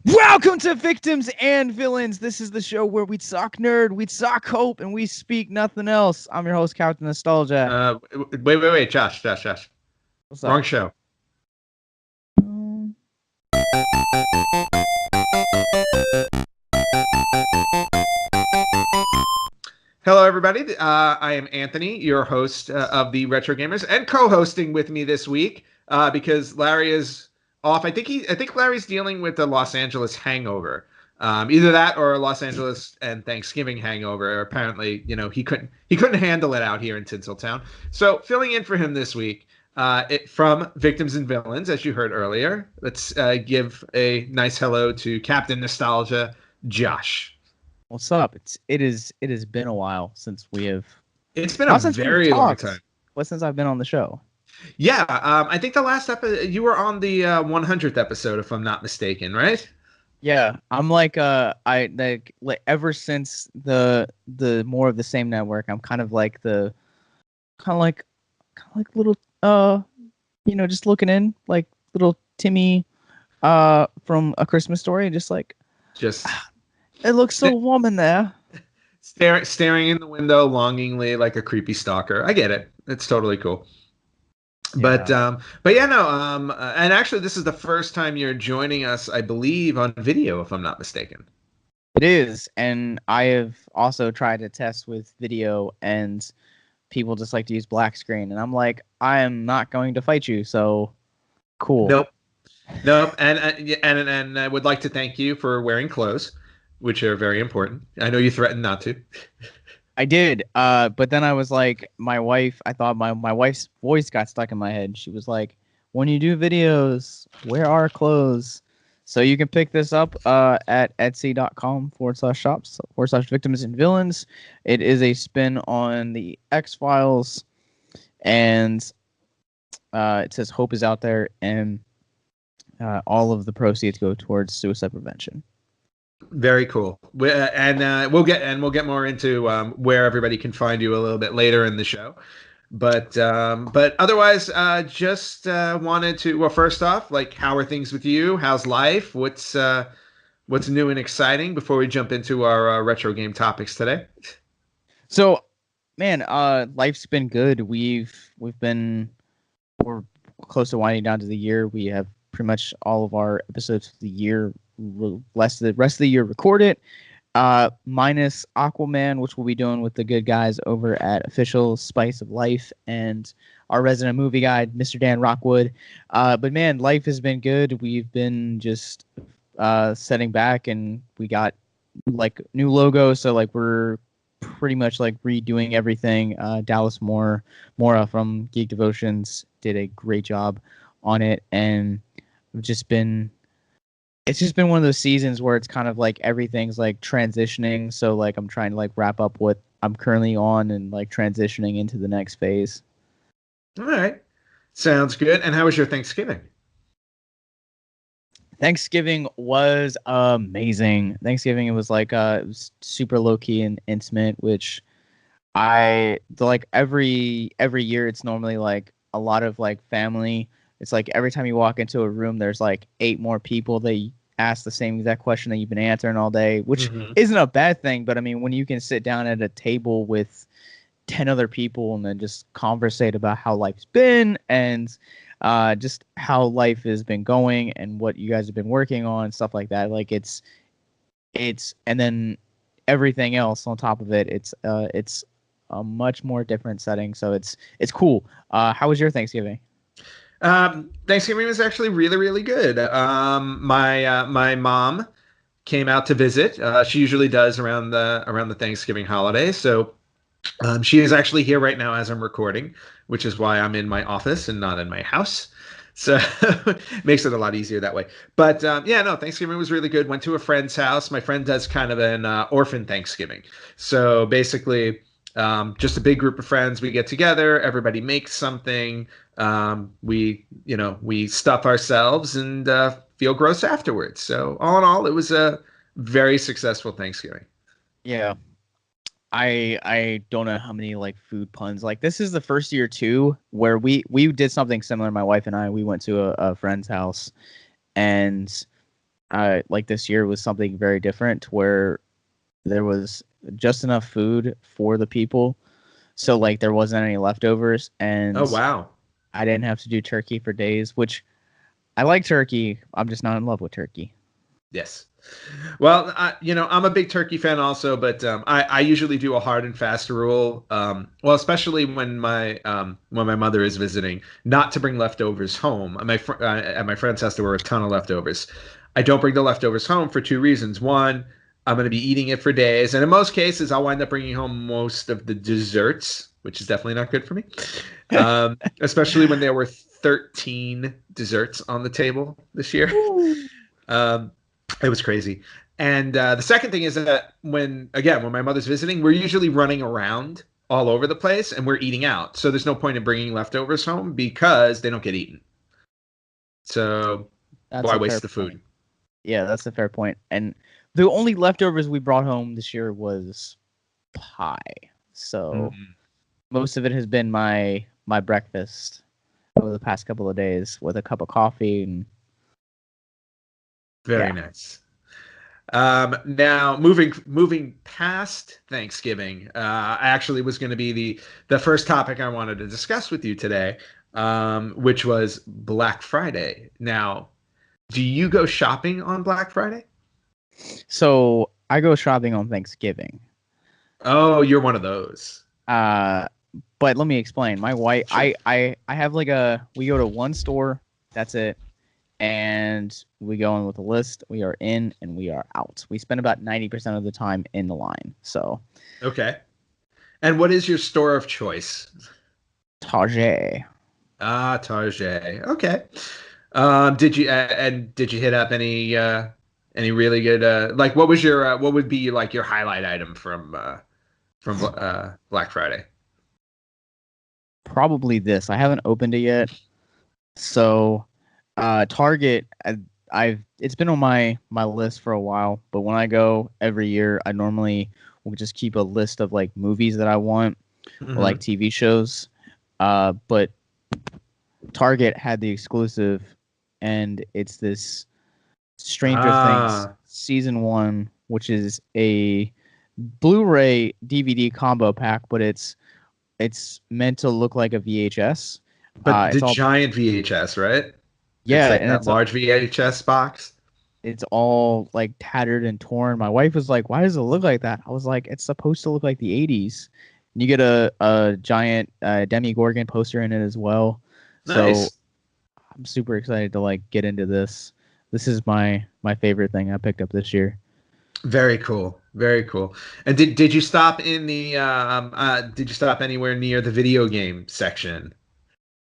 Welcome to Victims and Villains. This is the show where we talk nerd, we talk hope, and we speak nothing else. I'm your host, Captain Nostalgia. Wait, Josh. What's Wrong up? show. Um, Hello, everybody. I am Anthony, your host of the Retro Gamers, and co-hosting with me this week because Larry is off. I think Larry's dealing with the Los Angeles hangover. Either that or a Los Angeles and Thanksgiving hangover. Apparently, he couldn't handle it out here in Tinseltown. So filling in for him this week. From Victims and Villains, as you heard earlier. Let's give a nice hello to Captain Nostalgia, Josh. what's up? It has been a while since we have It's been a not since we've very long time. talked, but since I've been on the show. Yeah, I think the last episode you were on the 100th episode, if I'm not mistaken, right? Yeah, I'm like ever since the more of the same network. I'm kind of like the kind of like little just looking in like little Timmy from A Christmas Story, just like Just it looks so st- warm in there. staring in the window longingly like a creepy stalker. I get it. It's totally cool. Yeah, But yeah, no. And actually, this is the first time you're joining us, I believe, on video, if I'm not mistaken. it is. And I have also tried to test with video, and people just like to use black screen. And I'm like, I am not going to fight you. So cool. Nope, nope. And I would like to thank you for wearing clothes, which are very important. I know you threatened not to. I did. But then I was like, my wife, I thought my wife's voice got stuck in my head. She was like, when you do videos, wear our clothes. So you can pick this up at etsy.com/shops/victims and villains. It is a spin on the X-Files, and it says hope is out there, and all of the proceeds go towards suicide prevention. Very cool. We'll get more into where everybody can find you a little bit later in the show. But otherwise, just wanted to. Well, first off, like, how are things with you? How's life? What's new and exciting before we jump into our retro game topics today? So, man, life's been good. We're close to winding down to the year. We have pretty much all of our episodes of the year, the rest of the year recorded, minus Aquaman, which we'll be doing with the good guys over at Official Spice of Life, and our resident movie guide, Mr. Dan Rockwood. But man, life has been good. We've been just setting back, and we got like new logo, so like we're pretty much like redoing everything. Dallas Mora from Geek Devotions did a great job on it, and we've just been it's just been one of those seasons where it's kind of like everything's like transitioning. So like I'm trying to like wrap up what I'm currently on and like transitioning into the next phase. All right, sounds good. And how was your Thanksgiving? Thanksgiving was amazing. Thanksgiving it was super low key and intimate, which like every year it's normally like a lot of like family. It's like every time you walk into a room there's like eight more people that ask the same exact question that you've been answering all day, which Hmm. isn't a bad thing, but I mean when you can sit down at a table with 10 other people and then just conversate about how life's been and just how life has been going and what you guys have been working on, stuff like that. Like it's and then everything else on top of it, it's a much more different setting. So it's cool. How was your Thanksgiving? Thanksgiving was actually really, really good. My mom came out to visit. She usually does around the Thanksgiving holiday. So she is actually here right now as I'm recording, which is why I'm in my office and not in my house. So makes it a lot easier that way. But yeah, no, Thanksgiving was really good. Went to a friend's house. My friend does kind of an orphan Thanksgiving. So basically, just a big group of friends. We get together. Everybody makes something. We stuff ourselves and feel gross afterwards. So all in all, it was a very successful Thanksgiving. Yeah. I don't know how many like food puns. Like this is the first year too where we did something similar. My wife and I we went to a friend's house, and like this year was something very different where there was just enough food for the people, so like there wasn't any leftovers, Oh, and wow. I didn't have to do turkey for days, which I like turkey. I'm just not in love with turkey. Yes. Well, I'm a big turkey fan also, but I usually do a hard and fast rule. Well, especially when my mother is visiting, not to bring leftovers home. At my friend's house, there were a ton of leftovers. I don't bring the leftovers home for two reasons. One, I'm going to be eating it for days, and in most cases, I'll wind up bringing home most of the desserts, which is definitely not good for me. Especially when there were 13 desserts on the table this year. Ooh. Um, it was crazy. And the second thing is that when my mother's visiting, we're usually running around all over the place and we're eating out. So there's no point in bringing leftovers home because they don't get eaten. So That's why a fair waste the point. food? Yeah, that's a fair point. And the only leftovers we brought home this year was pie. So Mm, most of it has been my breakfast over the past couple of days with a cup of coffee and very yeah. nice. Now moving past Thanksgiving, I actually was going to be the first topic I wanted to discuss with you today, which was Black Friday. Now, do you go shopping on Black Friday? So I go shopping on Thanksgiving. Oh, you're one of those. Uh but let me explain. My wife Sure. I have like a we go to one store, that's it. And we go in with a list. We are in and we are out. We spend about 90% of the time in the line. So Okay. And what is your store of choice? Target. Ah, Target. Okay. Did you hit up any really good like what would be like your highlight item from Black Friday? Probably this. I haven't opened it yet. So Target, I've it's been on my list for a while, but when I go every year, I normally will just keep a list of like movies that I want or like Hmm. TV shows. But Target had the exclusive, and it's this Stranger Things Ah, season one, which is a Blu-ray DVD combo pack, but it's meant to look like a VHS. but the It's all giant VHS, right? It's yeah, like and that large VHS box. it's all like tattered and torn. My wife was like, "Why does it look like that?" I was like, "It's supposed to look like the '80s." And you get a giant Demi Gorgon poster in it as well. So Nice. I'm super excited to like get into this. This is my favorite thing I picked up this year. Very cool. Very cool. And did you stop in the did you stop anywhere near the video game section?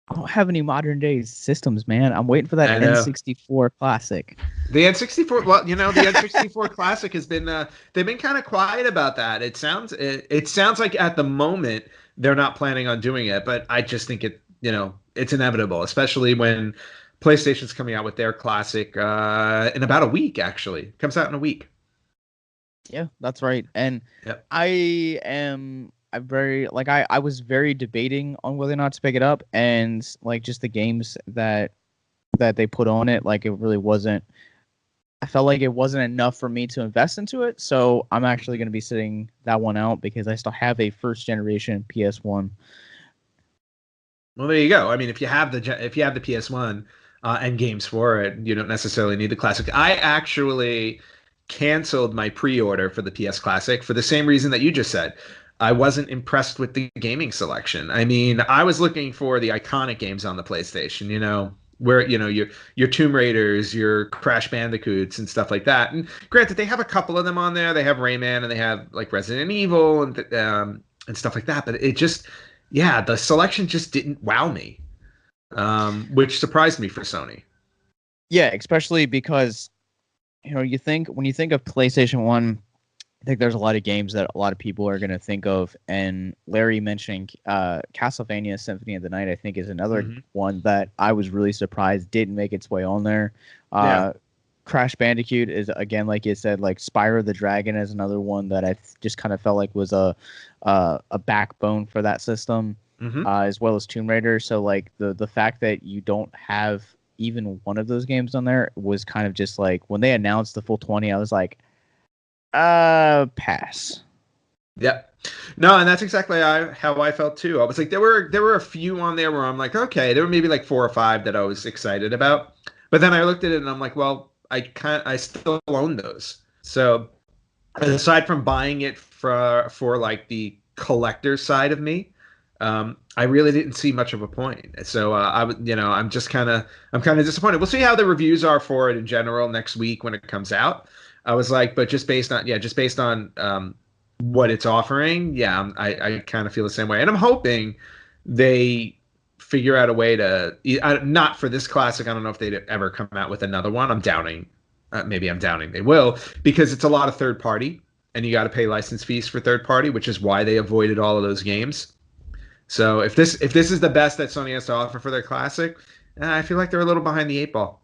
I don't have any modern day systems, man. I'm waiting for that I know. N64 classic. The N64, well, the N64 Classic has been they've been kind of quiet about that. It sounds like at the moment they're not planning on doing it, but I just think it's inevitable, especially when PlayStation's coming out with their classic in about a week actually. Comes out in a week. Yeah, that's right. And Yep. I very like I was very debating on whether or not to pick it up, and like just the games that they put on it, like it really wasn't. I felt like it wasn't enough for me to invest into it, so I'm actually going to be sitting that one out because I still have a first generation PS1. Well, there you go. I mean, if you have the PS1 and games for it, you don't necessarily need the classic. I actually canceled my pre-order for the PS Classic for the same reason that you just said. I wasn't impressed with the gaming selection. I mean, I was looking for the iconic games on the PlayStation, where your Tomb Raiders, your Crash Bandicoots and stuff like that. And granted, they have a couple of them on there. They have Rayman and they have like Resident Evil and stuff like that, but it just yeah, the selection just didn't wow me, which surprised me for Sony. Yeah, especially because you think when you think of PlayStation One, I think there's a lot of games that a lot of people are going to think of, and Larry mentioning Castlevania Symphony of the Night, I think, is another Hmm. one that I was really surprised didn't make its way on there. Yeah. Uh, Crash Bandicoot is again, like you said, like Spyro the Dragon is another one that just kind of felt like was a backbone for that system, Hmm. as well as Tomb Raider. So like the fact that you don't have even one of those games on there was kind of just like when they announced the full 20, I was like, pass. Yep. No, and that's exactly how I felt too. I was like, there were a few on there where I'm like, okay, there were maybe like 4 or 5 that I was excited about, but then I looked at it and I'm like, well, I still own those. So aside from buying it for like the collector side of me, I really didn't see much of a point. So I would, I'm kind of disappointed. We'll see how the reviews are for it in general next week when it comes out. I was like, but just based on what it's offering, yeah, I kind of feel the same way, and I'm hoping they figure out a way to not for this classic. I don't know if they'd ever come out with another one. I'm doubting. Maybe I'm doubting they will because it's a lot of third party and you got to pay license fees for third party, which is why they avoided all of those games. So if this is the best that Sony has to offer for their classic, I feel like they're a little behind the 8 ball.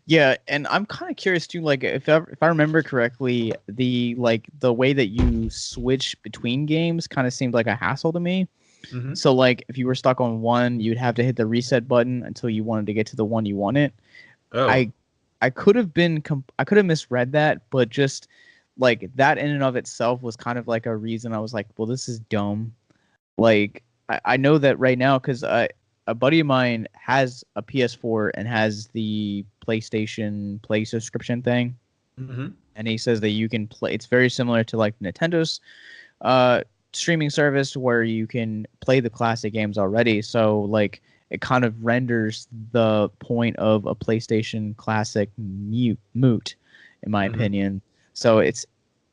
Yeah, and I'm kind of curious too. Like, if I remember correctly, the way that you switch between games kind of seemed like a hassle to me. Mm-hmm. So like, if you were stuck on one, you'd have to hit the reset button until you wanted to get to the one you wanted. Oh, I I could have I could have misread that, but just like that in and of itself was kind of like a reason I was like, well, this is dumb. Like I know that right now because a buddy of mine has a PS4 and has the PlayStation Play subscription thing, mm-hmm. and he says that you can play. It's very similar to like Nintendo's streaming service where you can play the classic games already. So like it kind of renders the point of a PlayStation Classic moot, in my Mm-hmm. opinion. So it's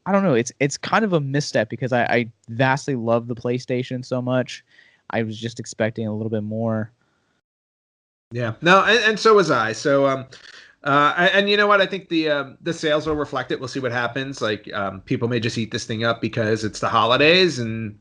I don't know. It's kind of a misstep because I vastly love the PlayStation so much. I was just expecting a little bit more. Yeah, no, and so was I. So and you know what? I think the sales will reflect it. We'll see what happens. Like people may just eat this thing up because it's the holidays, and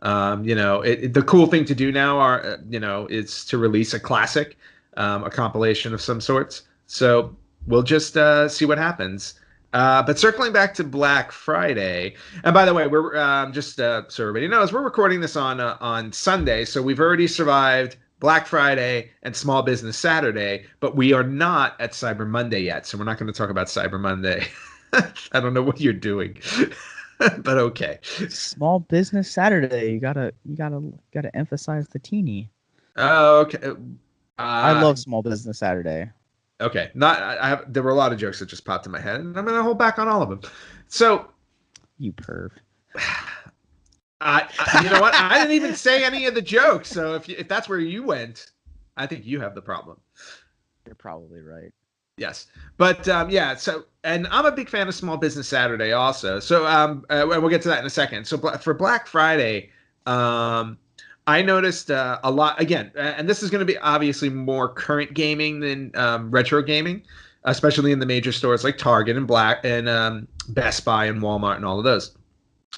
the cool thing to do now is to release a classic, a compilation of some sorts. So we'll just see what happens. But circling back to Black Friday, and by the way, we're just so everybody knows, we're recording this on Sunday, so we've already survived Black Friday and Small Business Saturday, but we are not at Cyber Monday yet, so we're not going to talk about Cyber Monday. I don't know what you're doing, but okay. Small Business Saturday. You gotta emphasize the teeny. Okay. I Uh, love Small Business Saturday. okay. Not. I have. There were a lot of jokes that just popped in my head, and I'm gonna hold back on all of them. So, You perv. you know what? I didn't even say any of the jokes. So if that's where you went, I think you have the problem. You're probably right. Yes, but yeah. So, and I'm a big fan of Small Business Saturday also. So, and we'll get to that in a second. So, for Black Friday, um, I noticed a lot again, and this is going to be obviously more current gaming than retro gaming, especially in the major stores like Target and Black and Best Buy and Walmart and all of those.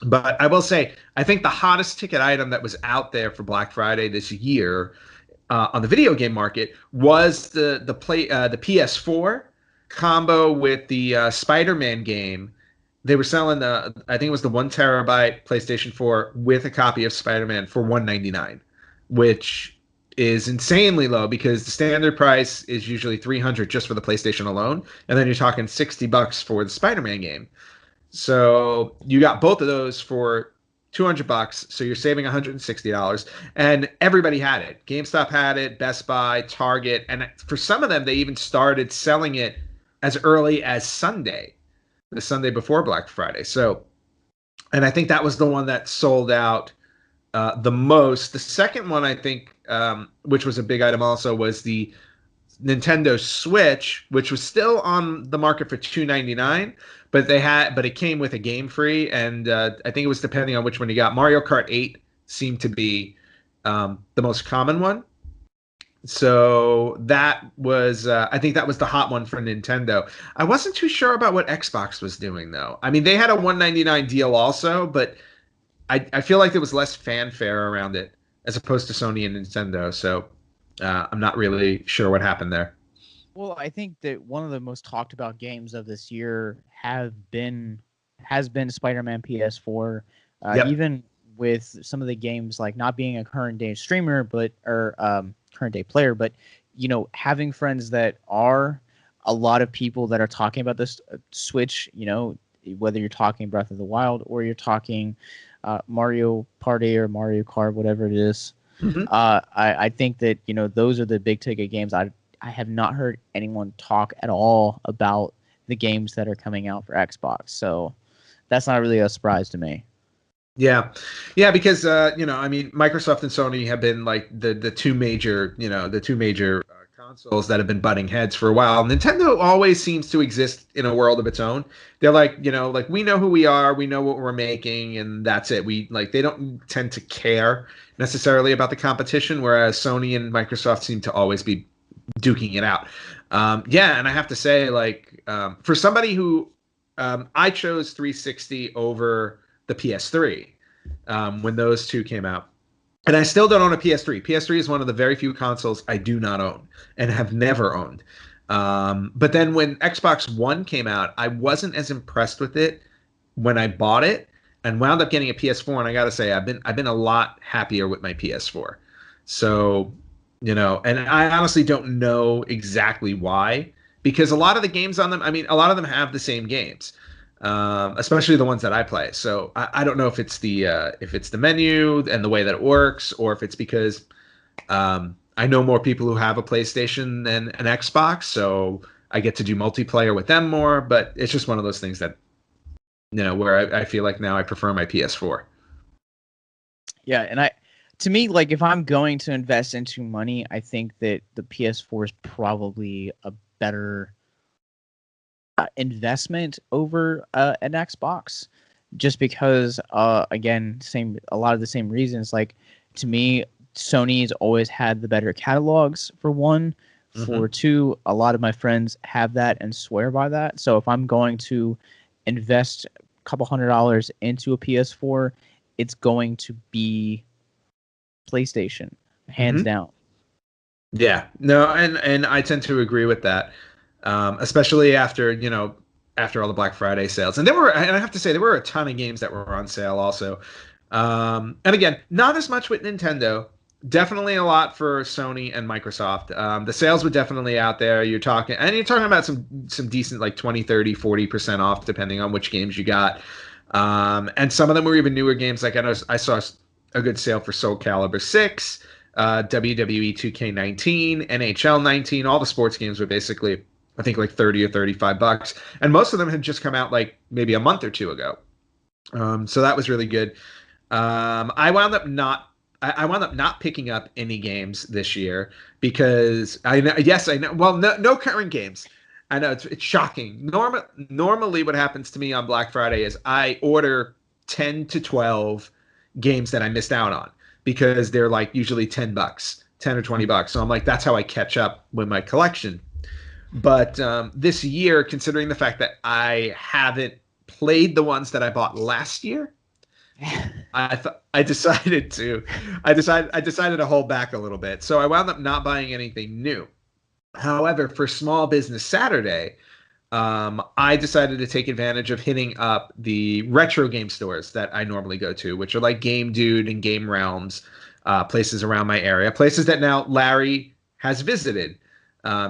But I will say, I think the hottest ticket item that was out there for Black Friday this year on the video game market was the PS4 combo with the Spider-Man game. They were selling I think it was the 1 terabyte PlayStation 4 with a copy of Spider-Man for 199, which is insanely low because the standard price is usually 300 just for the PlayStation alone, and then you're talking $60 for the Spider-Man game. So you got both of those for $200. So you're saving $160. And everybody had it. GameStop had it, Best Buy, Target. And for some of them, they even started selling it as early as Sunday, the Sunday before Black Friday. So, and I think that was the one that sold out the most. The second one, I think, which was a big item also, was the Nintendo Switch, which was still on the market for $299, but it came with a game free, and I think it was depending on which one you got. Mario Kart 8 seemed to be the most common one. So that was, I think that was the hot one for Nintendo. I wasn't too sure about what Xbox was doing though. I mean, they had a 199 deal also, but I feel like there was less fanfare around it as opposed to Sony and Nintendo. So I'm not really sure what happened there. Well, I think that one of the most talked about games of this year has been Spider-Man PS4. Yep. Even with some of the games like not being a current day streamer, but or current day player, but having friends that are a lot of people that are talking about this Switch, whether you're talking Breath of the Wild or you're talking Mario Party or Mario Kart, whatever it is. Mhm. I think that those are the big ticket games. I have not heard anyone talk at all about the games that are coming out for Xbox, so that's not really a surprise to me. Yeah, yeah, because I mean, Microsoft and Sony have been like the two major, the two major consoles that have been butting heads for a while. Nintendo always seems to exist in a world of its own. They're like, like we know who we are, we know what we're making, and that's it. We like they don't tend to care necessarily about the competition, whereas Sony and Microsoft seem to always be duking it out. Yeah, and I have to say, like, for somebody who I chose 360 over the PS3 when those two came out. And I still don't own a PS3. PS3 is one of the very few consoles I do not own and have never owned. But then when Xbox One came out, I wasn't as impressed with it when I bought it and wound up getting a PS4. And I got to say, I've been a lot happier with my PS4. So, and I honestly don't know exactly why, because a lot of the games on them, I mean, a lot of them have the same games, especially the ones that I play. So I don't know if it's the menu and the way that it works, or if it's because I know more people who have a PlayStation than an Xbox, so I get to do multiplayer with them more. But it's just one of those things that where I feel like now I prefer my PS4. Yeah, and to me, like if I'm going to invest into money, I think that the PS4 is probably a better investment over an Xbox, just because again, a lot of the same reasons. Like to me, Sony's always had the better catalogs for one. For Mm-hmm. two, a lot of my friends have that and swear by that. So if I'm going to invest a couple $100 into a PS4, it's going to be PlayStation, hands Mm-hmm. down. Yeah, no, and I tend to agree with that, especially after after all the Black Friday sales, and I have to say there were a ton of games that were on sale also, and again, not as much with Nintendo. Definitely a lot for Sony and Microsoft. The sales were definitely out there. You're talking about some decent like 20, 30, 40% off depending on which games you got. And some of them were even newer games. Like I saw a good sale for Soul Calibur 6, WWE 2K19, NHL 19. All the sports games were basically, I think, like 30 or $35. And most of them had just come out like maybe a month or two ago. So that was really good. I wound up not. I wound up not picking up any games this year because I know. Yes, I know. Well, no current games. I know it's shocking. Normally, what happens to me on Black Friday is I order 10 to 12 games that I missed out on because they're like usually $10, 10 or $20. So I'm like, that's how I catch up with my collection. But this year, considering the fact that I haven't played the ones that I bought last year, I decided to hold back a little bit. So I wound up not buying anything new. However, for Small Business Saturday, I decided to take advantage of hitting up the retro game stores that I normally go to, which are like Game Dude and Game Realms, places around my area, places that now Larry has visited.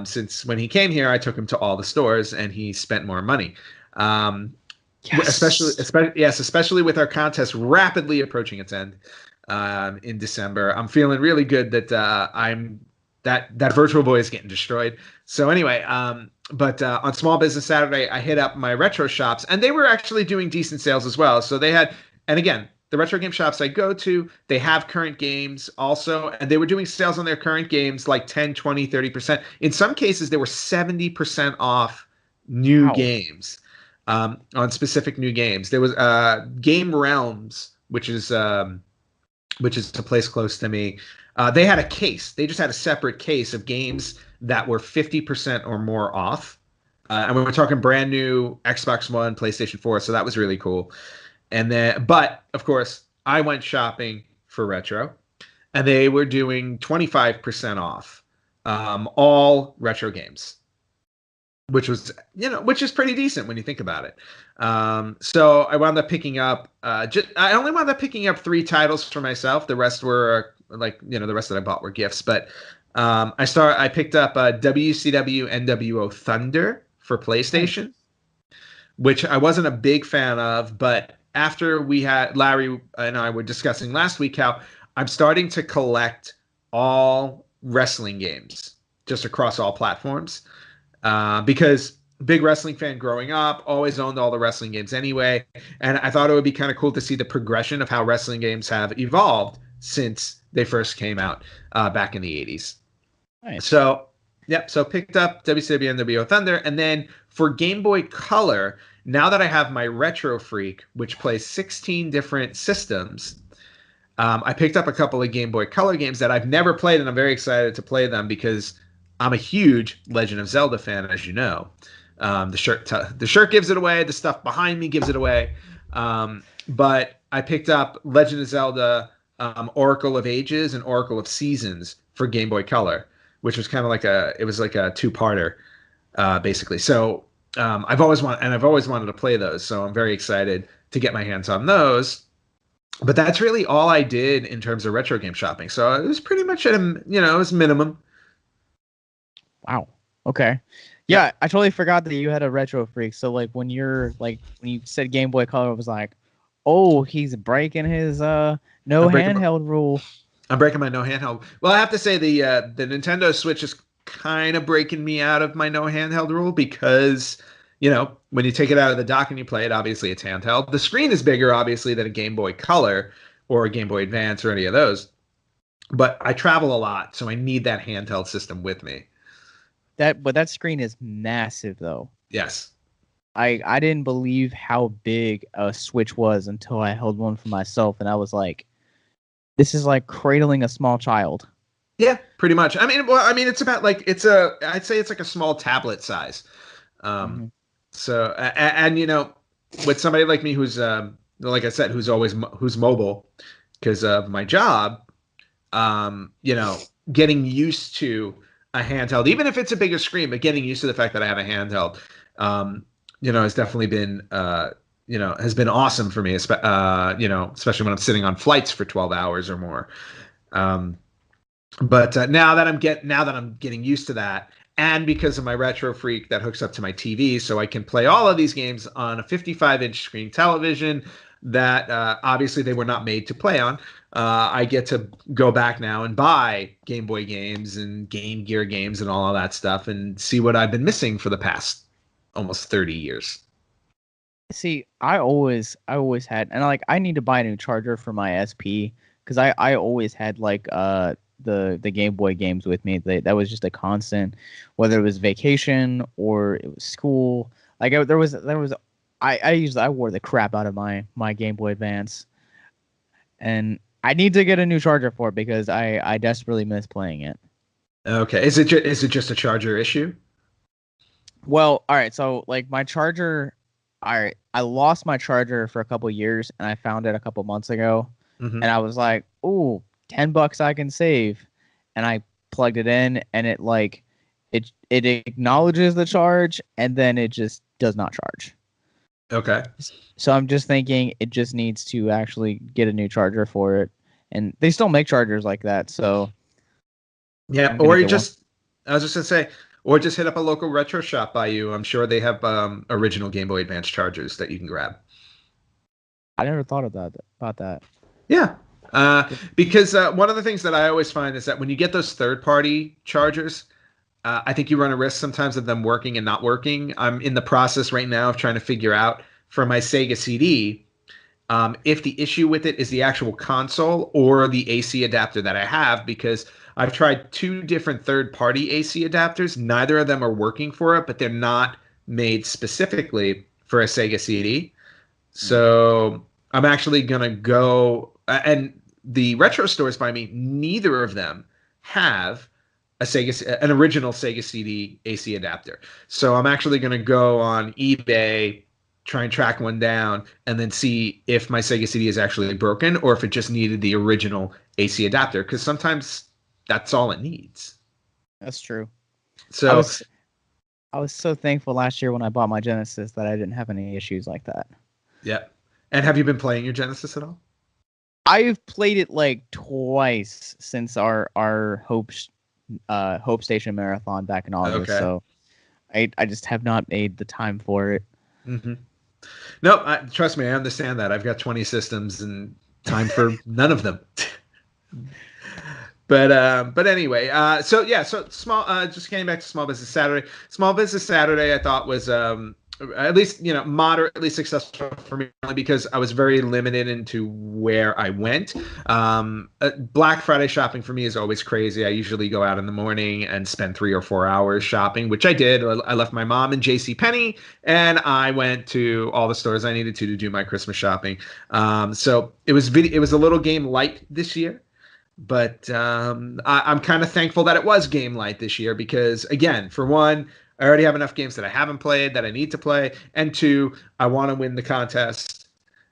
Since when he came here, I took him to all the stores and he spent more money. Um, Yes. especially with our contest rapidly approaching its end in December. I'm feeling really good that that Virtual Boy is getting destroyed. So anyway, but on Small Business Saturday, I hit up my retro shops, and they were actually doing decent sales as well. So they had, and again, the retro game shops I go to, they have current games also, and they were doing sales on their current games like 10, 20, 30%. In some cases, they were 70% off new Wow. games on specific new games. There was Game Realms, which is a place close to me. They had a case. They just had a separate case of games that were 50% or more off. And we were talking brand new Xbox One, PlayStation 4, so that was really cool. And then, but of course, I went shopping for retro, and they were doing 25% off all retro games, which was which is pretty decent when you think about it. So I wound up picking up I only wound up picking up 3 titles for myself. The rest were like the rest that I bought were gifts. But I picked up WCW NWO Thunder for Nice. PlayStation, which I wasn't a big fan of, but after we had Larry and I were discussing last week how I'm starting to collect all wrestling games just across all platforms because big wrestling fan growing up, always owned all the wrestling games anyway, and I thought it would be kind of cool to see the progression of how wrestling games have evolved since they first came out back in the 80s. Nice. So, yep. So picked up WCW NWO Thunder, and then for Game Boy Color, now that I have my Retro Freak, which plays 16 different systems, I picked up a couple of Game Boy Color games that I've never played, and I'm very excited to play them because I'm a huge Legend of Zelda fan, as you know. The shirt gives it away. The stuff behind me gives it away. But I picked up Legend of Zelda, Oracle of Ages, and Oracle of Seasons for Game Boy Color, which was kind of like a two-parter, basically. So I've always wanted to play those. So I'm very excited to get my hands on those. But that's really all I did in terms of retro game shopping. So it was pretty much at it was minimum. Wow. Okay. Yeah, Yep. I totally forgot that you had a retro freak. So like when you said Game Boy Color, I was like, oh, he's breaking his no I'm breaking handheld rule. I'm breaking my no handheld. Well, I have to say the Nintendo Switch is kind of breaking me out of my no handheld rule because when you take it out of the dock and you play it, obviously it's handheld. The screen is bigger, obviously, than a Game Boy Color or a Game Boy Advance or any of those. But I travel a lot, so I need that handheld system with me. That screen is massive though. Yes. I didn't believe how big a Switch was until I held one for myself, and I was like, this is like cradling a small child. Yeah, pretty much. It's about like I'd say it's like a small tablet size. Um, Hmm. and with somebody like me who's like I said, who's mobile because of my job, getting used to a handheld, even if it's a bigger screen, but getting used to the fact that I have a handheld, um, has definitely been has been awesome for me, especially when I'm sitting on flights for 12 hours or more. Um, but now that I'm getting used to that, and because of my Retro Freak that hooks up to my TV, so I can play all of these games on a 55-inch screen television that obviously they were not made to play on. I get to go back now and buy Game Boy games and Game Gear games and all of that stuff and see what I've been missing for the past almost 30 years. See, I always had, and like I need to buy a new charger for my SP because I always had like the Game Boy games with me. That was just a constant, whether it was vacation or it was school. Like there was I wore the crap out of my Game Boy Advance, and I need to get a new charger for it because I desperately miss playing it. Okay, is it just a charger issue? Well, all right. So like my charger, I lost my charger for a couple years, and I found it a couple months ago, Hmm. and I was like, "Ooh, $10 I can save," and I plugged it in, and it acknowledges the charge, and then it just does not charge. Okay. So I'm just thinking it just needs to actually get a new charger for it, and they still make chargers like that, so Yeah, I'm gonna or you get one. just I was just gonna say, or just hit up a local retro shop by you. I'm sure they have original Game Boy Advance chargers that you can grab. I never thought about that. Yeah. Because one of the things that I always find is that when you get those third party chargers, I think you run a risk sometimes of them working and not working. I'm in the process right now of trying to figure out for my Sega CD if the issue with it is the actual console or the AC adapter that I have, because I've tried two different third party AC adapters. Neither of them are working for it, but they're not made specifically for a Sega CD. Mm. So I'm actually going to go, and the retro stores by me, neither of them have an original Sega CD AC adapter. So I'm actually going to go on eBay, try and track one down, and then see if my Sega CD is actually broken or if it just needed the original AC adapter. Because sometimes that's all it needs. That's true. I So was I was so thankful last year when I bought my Genesis that I didn't have any issues like that. yeah. And have you been playing your Genesis at all? I've played it like twice since our Hope's Hope Station Marathon back in August, Okay. so I just have not made the time for it. Hmm. No, trust me, I understand that. I've got 20 systems and time for none of them. But anyway, so yeah, so small. Just getting back to Small Business Saturday. Small Business Saturday, I thought was at least moderately successful for me only because I was very limited into where I went. Black Friday shopping for me is always crazy. I usually go out in the morning and spend 3 or 4 hours shopping, which I did. I left my mom in J.C. Penney, and I went to all the stores I needed to do my Christmas shopping. So it was a little game light this year. But I'm kind of thankful that it was game light this year because, again, for one, I already have enough games that I haven't played that I need to play, and two, I want to win the contest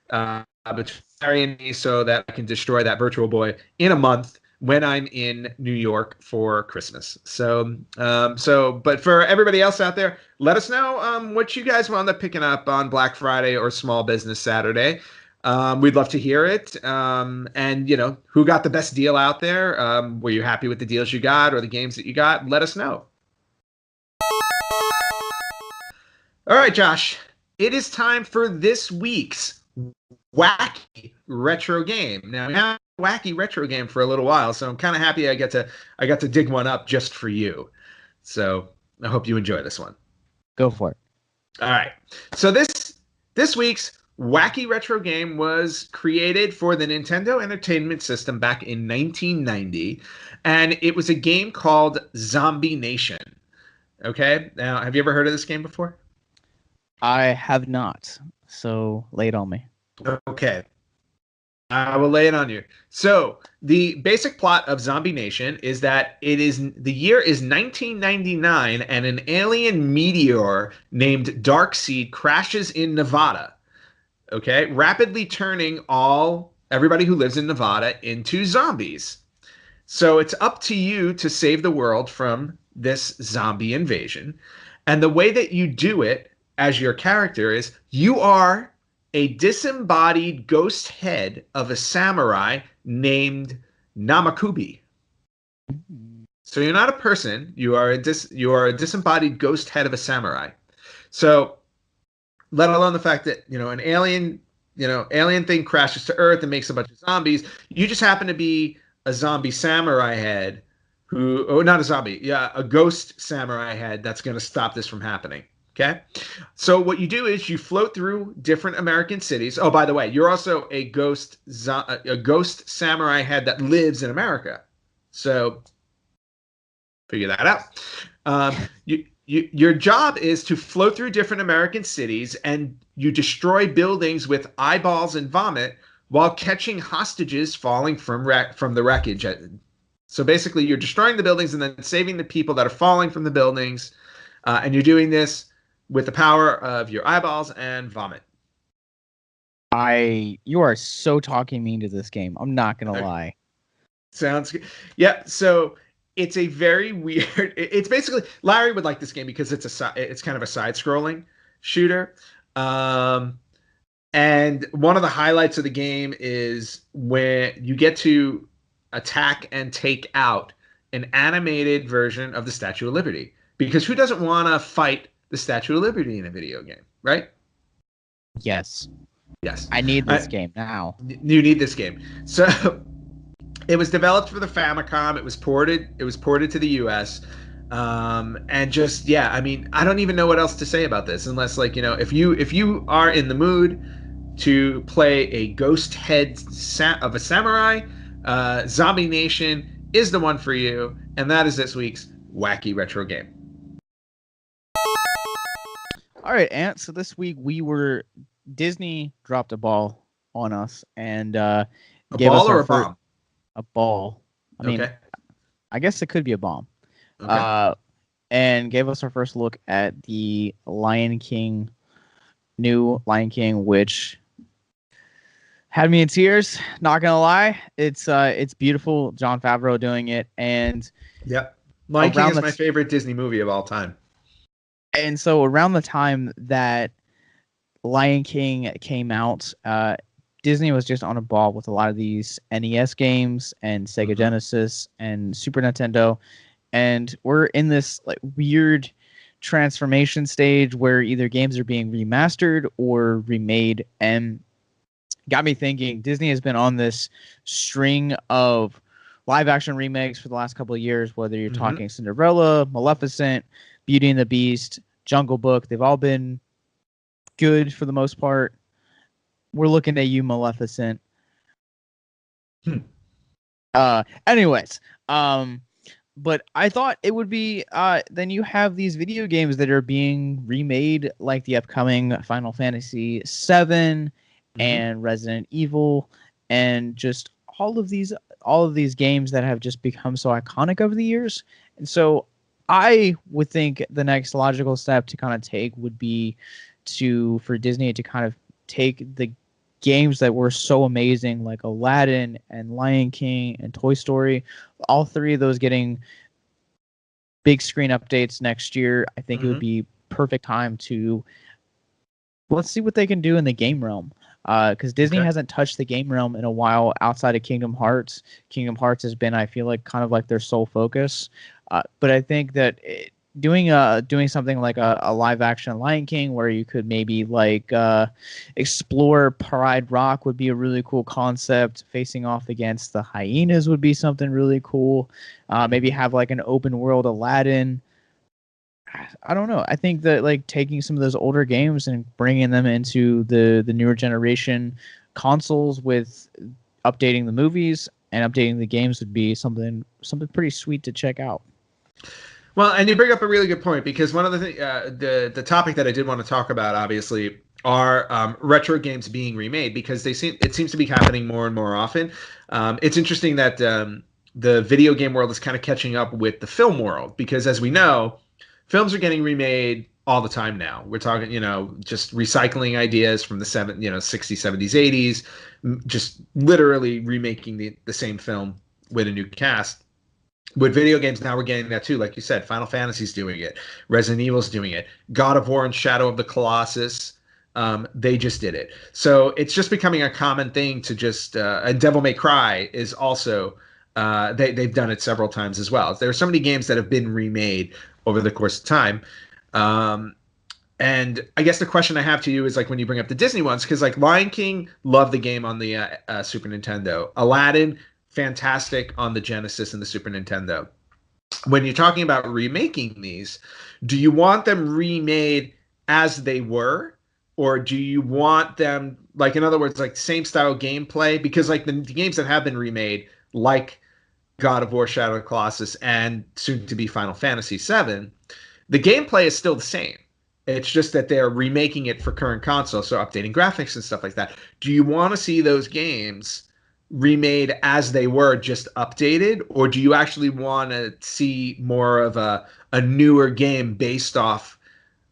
between Larry and me so that I can destroy that Virtual Boy in a month when I'm in New York for Christmas. But for everybody else out there, let us know what you guys wound up picking up on Black Friday or Small Business Saturday. We'd love to hear it. And who got the best deal out there? Were you happy with the deals you got or the games that you got? Let us know. All right, Josh. It is time for this week's wacky retro game. Now we have a wacky retro game for a little while, so I'm kind of happy I got to dig one up just for you. So I hope you enjoy this one. Go for it. All right. So this week's wacky retro game was created for the Nintendo Entertainment System back in 1990, and it was a game called Zombie Nation. Okay. Now, have you ever heard of this game before? I have not, so lay it on me. Okay. I will lay it on you. So, the basic plot of Zombie Nation is that the year is 1999 and an alien meteor named Darkseid crashes in Nevada. Okay, rapidly turning everybody who lives in Nevada into zombies. So it's up to you to save the world from this zombie invasion. And the way that you do it as your character is you are a disembodied ghost head of a samurai named Namakubi. So you're not a person, you are a disembodied ghost head of a samurai. So let alone the fact that an alien thing crashes to Earth and makes a bunch of zombies. You just happen to be a zombie samurai head not a zombie, yeah, a ghost samurai head that's going to stop this from happening. Okay, so what you do is you float through different American cities. Oh, by the way, you're also a ghost samurai head that lives in America. So figure that out. Your job is to float through different American cities and you destroy buildings with eyeballs and vomit while catching hostages falling from the wreckage. So basically, you're destroying the buildings and then saving the people that are falling from the buildings. And you're doing this with the power of your eyeballs and vomit. You are so talking me into this game. I'm not gonna lie. Sounds good. Yeah. So it's a very weird. It's basically Larry would like this game because it's kind of a side-scrolling shooter. And one of the highlights of the game is when you get to attack and take out an animated version of the Statue of Liberty. Because who doesn't want to fight the Statue of Liberty in a video game, right? Yes. Yes. I need this game now. You need this game. So it was developed for the Famicom. It was ported to the US. And just I mean, I don't even know what else to say about this unless if you are in the mood to play a ghost head of a samurai, Zombie Nation is the one for you, and that is this week's wacky retro game. All right, Ant. So this week Disney dropped a ball on us and gave us a bomb? A ball. I mean, okay. I guess it could be a bomb. Okay. And gave us our first look at the new Lion King, which had me in tears. Not gonna lie, it's beautiful. Jon Favreau doing it, and yep, Lion King is my favorite Disney movie of all time. And so around the time that Lion King came out, Disney was just on a ball with a lot of these NES games and Sega Genesis and Super Nintendo. and we're in this like weird transformation stage where either games are being remastered or remade, and got me thinking. Disney has been on this string of live action remakes for the last couple of years, whether you're Hmm. talking Cinderella, Maleficent, Beauty and the Beast, Jungle Book. They've all been good for the most part. We're looking at you, Maleficent. Hmm. Anyways, um, but I thought it would be then you have these video games that are being remade, like the upcoming Final Fantasy VII Hmm. and Resident Evil, and just all of these games that have just become so iconic over the years. And so I would think the next logical step to kind of take would be for Disney to kind of take the games that were so amazing, like Aladdin and Lion King and Toy Story, all three of those getting big screen updates next year. I think it would Hmm. be perfect time to let's see what they can do in the game realm. Because Disney Okay. hasn't touched the game realm in a while outside of Kingdom Hearts. Kingdom Hearts has been, I feel like, kind of like their sole focus. But I think that doing something like a live action Lion King, where you could maybe like explore Pride Rock, would be a really cool concept. Facing off against the hyenas would be something really cool. Maybe Hmm. have like an open world Aladdin. I don't know. I think that like taking some of those older games and bringing them into the newer generation consoles with updating the movies and updating the games would be something pretty sweet to check out. Well, and you bring up a really good point because one of the topic that I did want to talk about, obviously, are retro games being remade because it seems to be happening more and more often. It's interesting that the video game world is kind of catching up with the film world because, as we know, films are getting remade all the time now. We're talking, just recycling ideas from the 60s, 70s, 80s, just literally remaking the same film with a new cast. With video games now we're getting that too, like you said. Final Fantasy's doing it, Resident Evil's doing it, God of War and Shadow of the Colossus, they just did it. So it's just becoming a common thing to just and Devil May Cry is also they've done it several times as well. There are so many games that have been remade over the course of time. um, and I guess the question I have to you is like when you bring up the Disney ones, because like Lion King, love the game on the Super Nintendo. Aladdin, fantastic on the Genesis and the Super Nintendo. When you're talking about remaking these, do you want them remade as they were? Or do you want them, like, in other words, like same style gameplay? Because, like, the games that have been remade, like God of War, Shadow of the Colossus, and soon to be Final Fantasy VII, the gameplay is still the same. It's just that they're remaking it for current consoles, so updating graphics and stuff like that. Do you want to see those games remade as they were, just updated, or do you actually want to see more of a newer game based off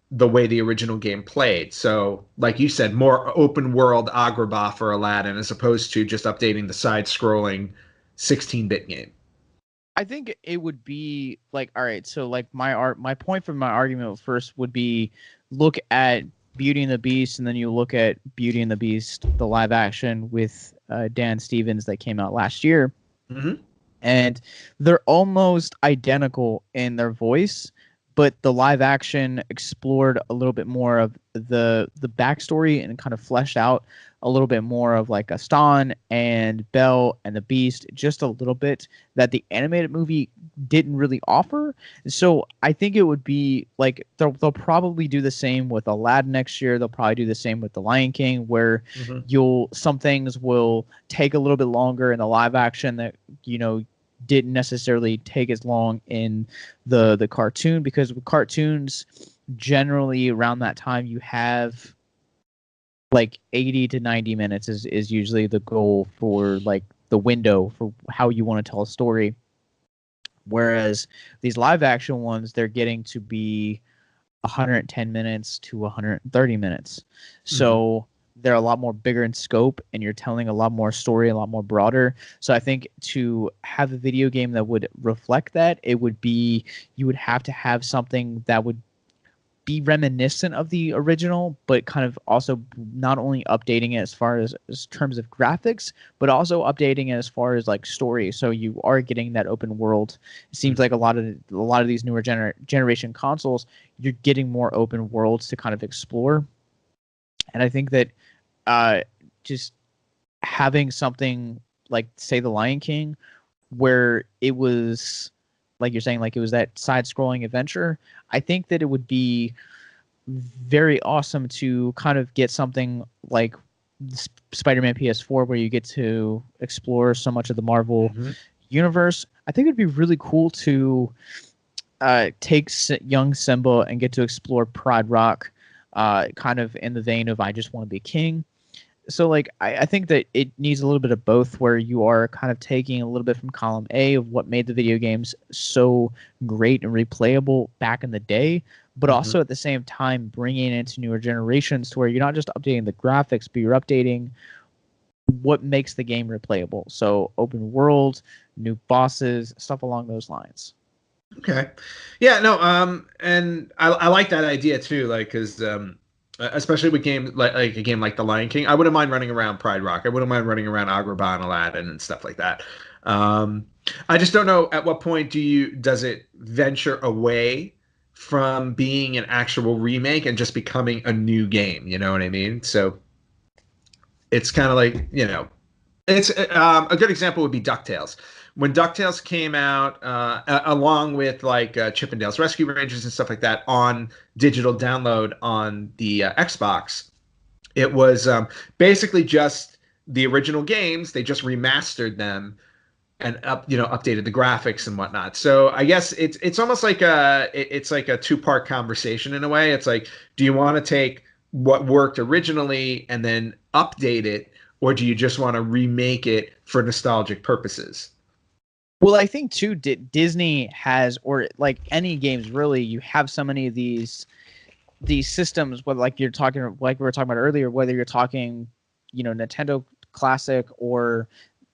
the way the original game played? So, like you said, more open world Agrabah for Aladdin as opposed to just updating the side scrolling 16-bit game. I think it would be like, all right, so like my point from my argument first would be look at Beauty and the Beast, and then you look at Beauty and the Beast, the live action with Dan Stevens that came out last year, Mm-hmm. and they're almost identical in their voice, but the live action explored a little bit more of the backstory and kind of fleshed out a little bit more of like Gaston and Belle and the Beast, just a little bit that the animated movie didn't really offer. So I think it would be like they'll probably do the same with Aladdin next year. They'll probably do the same with The Lion King, where Mm-hmm. you'll some things will take a little bit longer in the live action that didn't necessarily take as long in the cartoon, because with cartoons generally around that time you have like 80 to 90 minutes is usually the goal for like the window for how you want to tell a story, whereas these live action ones they're getting to be 110 minutes to 130 minutes. Mm-hmm. So they're a lot more bigger in scope and you're telling a lot more story, a lot more broader. So I think to have a video game that would reflect that, it would be you would have to have something that would be reminiscent of the original, but kind of also not only updating it as terms of graphics, but also updating it as far as like story. So you are getting that open world. It seems like a lot of these newer generation consoles, you're getting more open worlds to kind of explore. And I think that uh, just having something like, say, The Lion King, where it was like you're saying, like it was that side-scrolling adventure. I think that it would be very awesome to kind of get something like Spider-Man PS4, where you get to explore so much of the Marvel Mm-hmm. universe. I think it'd be really cool to take young Simba and get to explore Pride Rock, kind of in the vein of I Just Want to Be King. So like I think that it needs a little bit of both, where you are kind of taking a little bit from column A of what made the video games so great and replayable back in the day, but Mm-hmm. also at the same time bringing it into newer generations, to where you're not just updating the graphics, but you're updating what makes the game replayable. So open world, new bosses, stuff along those lines. Okay. Yeah, no, and I like that idea too, like, because especially with games like a game like The Lion King, I wouldn't mind running around Pride Rock. I wouldn't mind running around Agrabah and Aladdin and stuff like that. Um, I just don't know at what point does it venture away from being an actual remake and just becoming a new game, you know what I mean? So it's kind of like, it's a good example would be DuckTales. When DuckTales came out, along with like Chippendales Rescue Rangers and stuff like that on digital download on the Xbox, it was basically just the original games. They just remastered them and updated the graphics and whatnot. So I guess it's almost like it's like a two-part conversation in a way. It's like, do you want to take what worked originally and then update it, or do you just want to remake it for nostalgic purposes? Well, I think too, Disney has, or like any games really, you have so many of these systems, whether like you're talking, like we were talking about earlier, whether you're talking, Nintendo Classic, or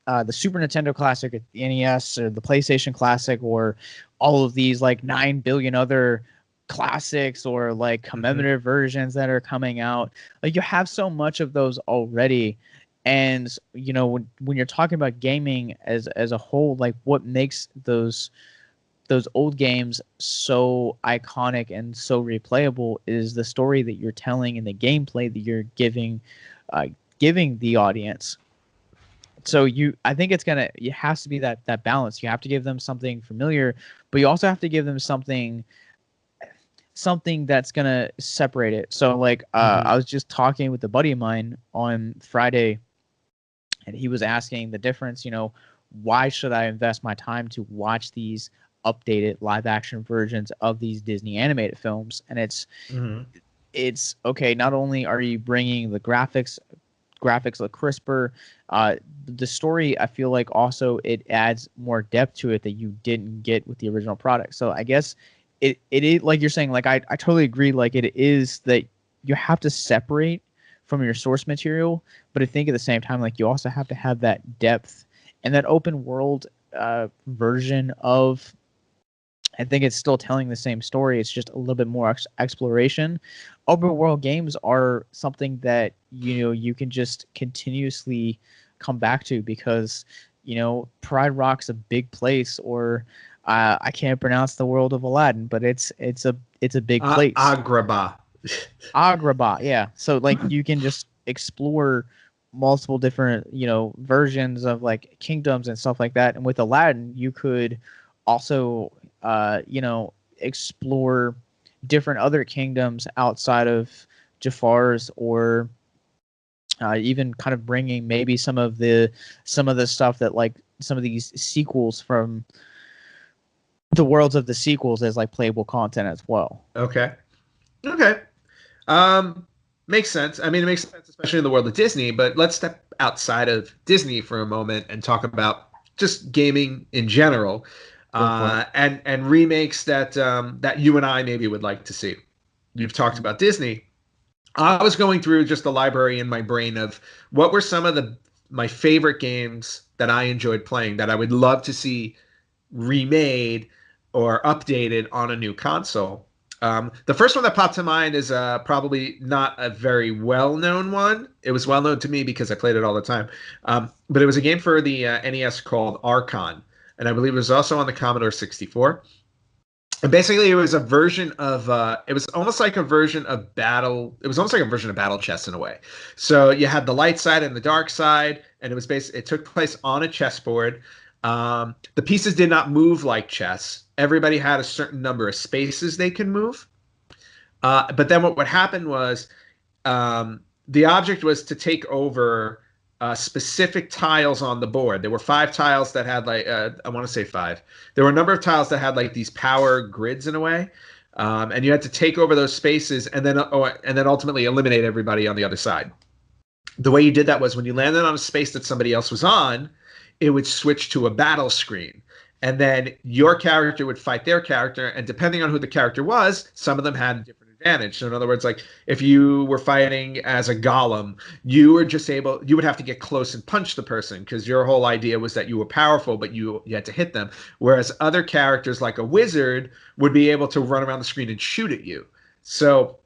the Super Nintendo Classic, or the NES, or the PlayStation Classic, or all of these like 9 billion other classics, or like Mm-hmm. commemorative versions that are coming out. Like you have so much of those already. And when you're talking about gaming as a whole, like what makes those old games so iconic and so replayable is the story that you're telling and the gameplay that you're uh, giving the audience. So I think it has to be that balance. You have to give them something familiar, but you also have to give them something that's gonna separate it. So like Mm-hmm. I was just talking with a buddy of mine on Friday, and he was asking the difference. Why should I invest my time to watch these updated live action versions of these Disney animated films? And Mm-hmm. it's okay. Not only are you bringing the graphics look crisper, the story, I feel like also it adds more depth to it that you didn't get with the original product. So I guess it is like you're saying, like I totally agree, like it is that you have to separate from your source material, but I think at the same time, like you also have to have that depth and that open world version of. I think it's still telling the same story. It's just a little bit more exploration. Open world games are something that you can just continuously come back to, because Pride Rock's a big place, or I can't pronounce the world of Aladdin, but it's a big place. Agrabah. Agrabah, yeah. So like you can just explore multiple different versions of like kingdoms and stuff like that. And with Aladdin, you could also explore different other kingdoms outside of Jafar's, or even kind of bringing maybe some of the stuff that like some of these sequels from the worlds of the sequels as like playable content as well. Okay. Okay. Um, Makes sense. I mean, it makes sense, especially in the world of Disney. But let's step outside of Disney for a moment and talk about just gaming in general, Go for it. and remakes that you and I maybe would like to see. You've talked Mm. about Disney. I was going through just the library in my brain of what were some of the my favorite games that I enjoyed playing that I would love to see remade or updated on a new console. The first one that popped to mind is probably not a very well-known one. It was well-known to me because I played it all the time. But it was a game for the NES called Archon, and I believe it was also on the Commodore 64. And basically, it was a version of it was almost like a version of battle. It was almost like a version of battle chess in a way. So you had the light side and the dark side, and it was it took place on a chessboard. The pieces did not move like chess. Everybody had a certain number of spaces they could move. But then what would happen was the object was to take over specific tiles on the board. There were five tiles that had like I want to say five. There were a number of tiles that had like these power grids in a way, and you had to take over those spaces and then ultimately eliminate everybody on the other side. The way you did that was when you landed on a space that somebody else was on, it would switch to a battle screen. And then your character would fight their character, and depending on who the character was, some of them had a different advantage. So in other words, like if you were fighting as a golem, you would have to get close and punch the person because your whole idea was that you were powerful, but you had to hit them. Whereas other characters like a wizard would be able to run around the screen and shoot at you. So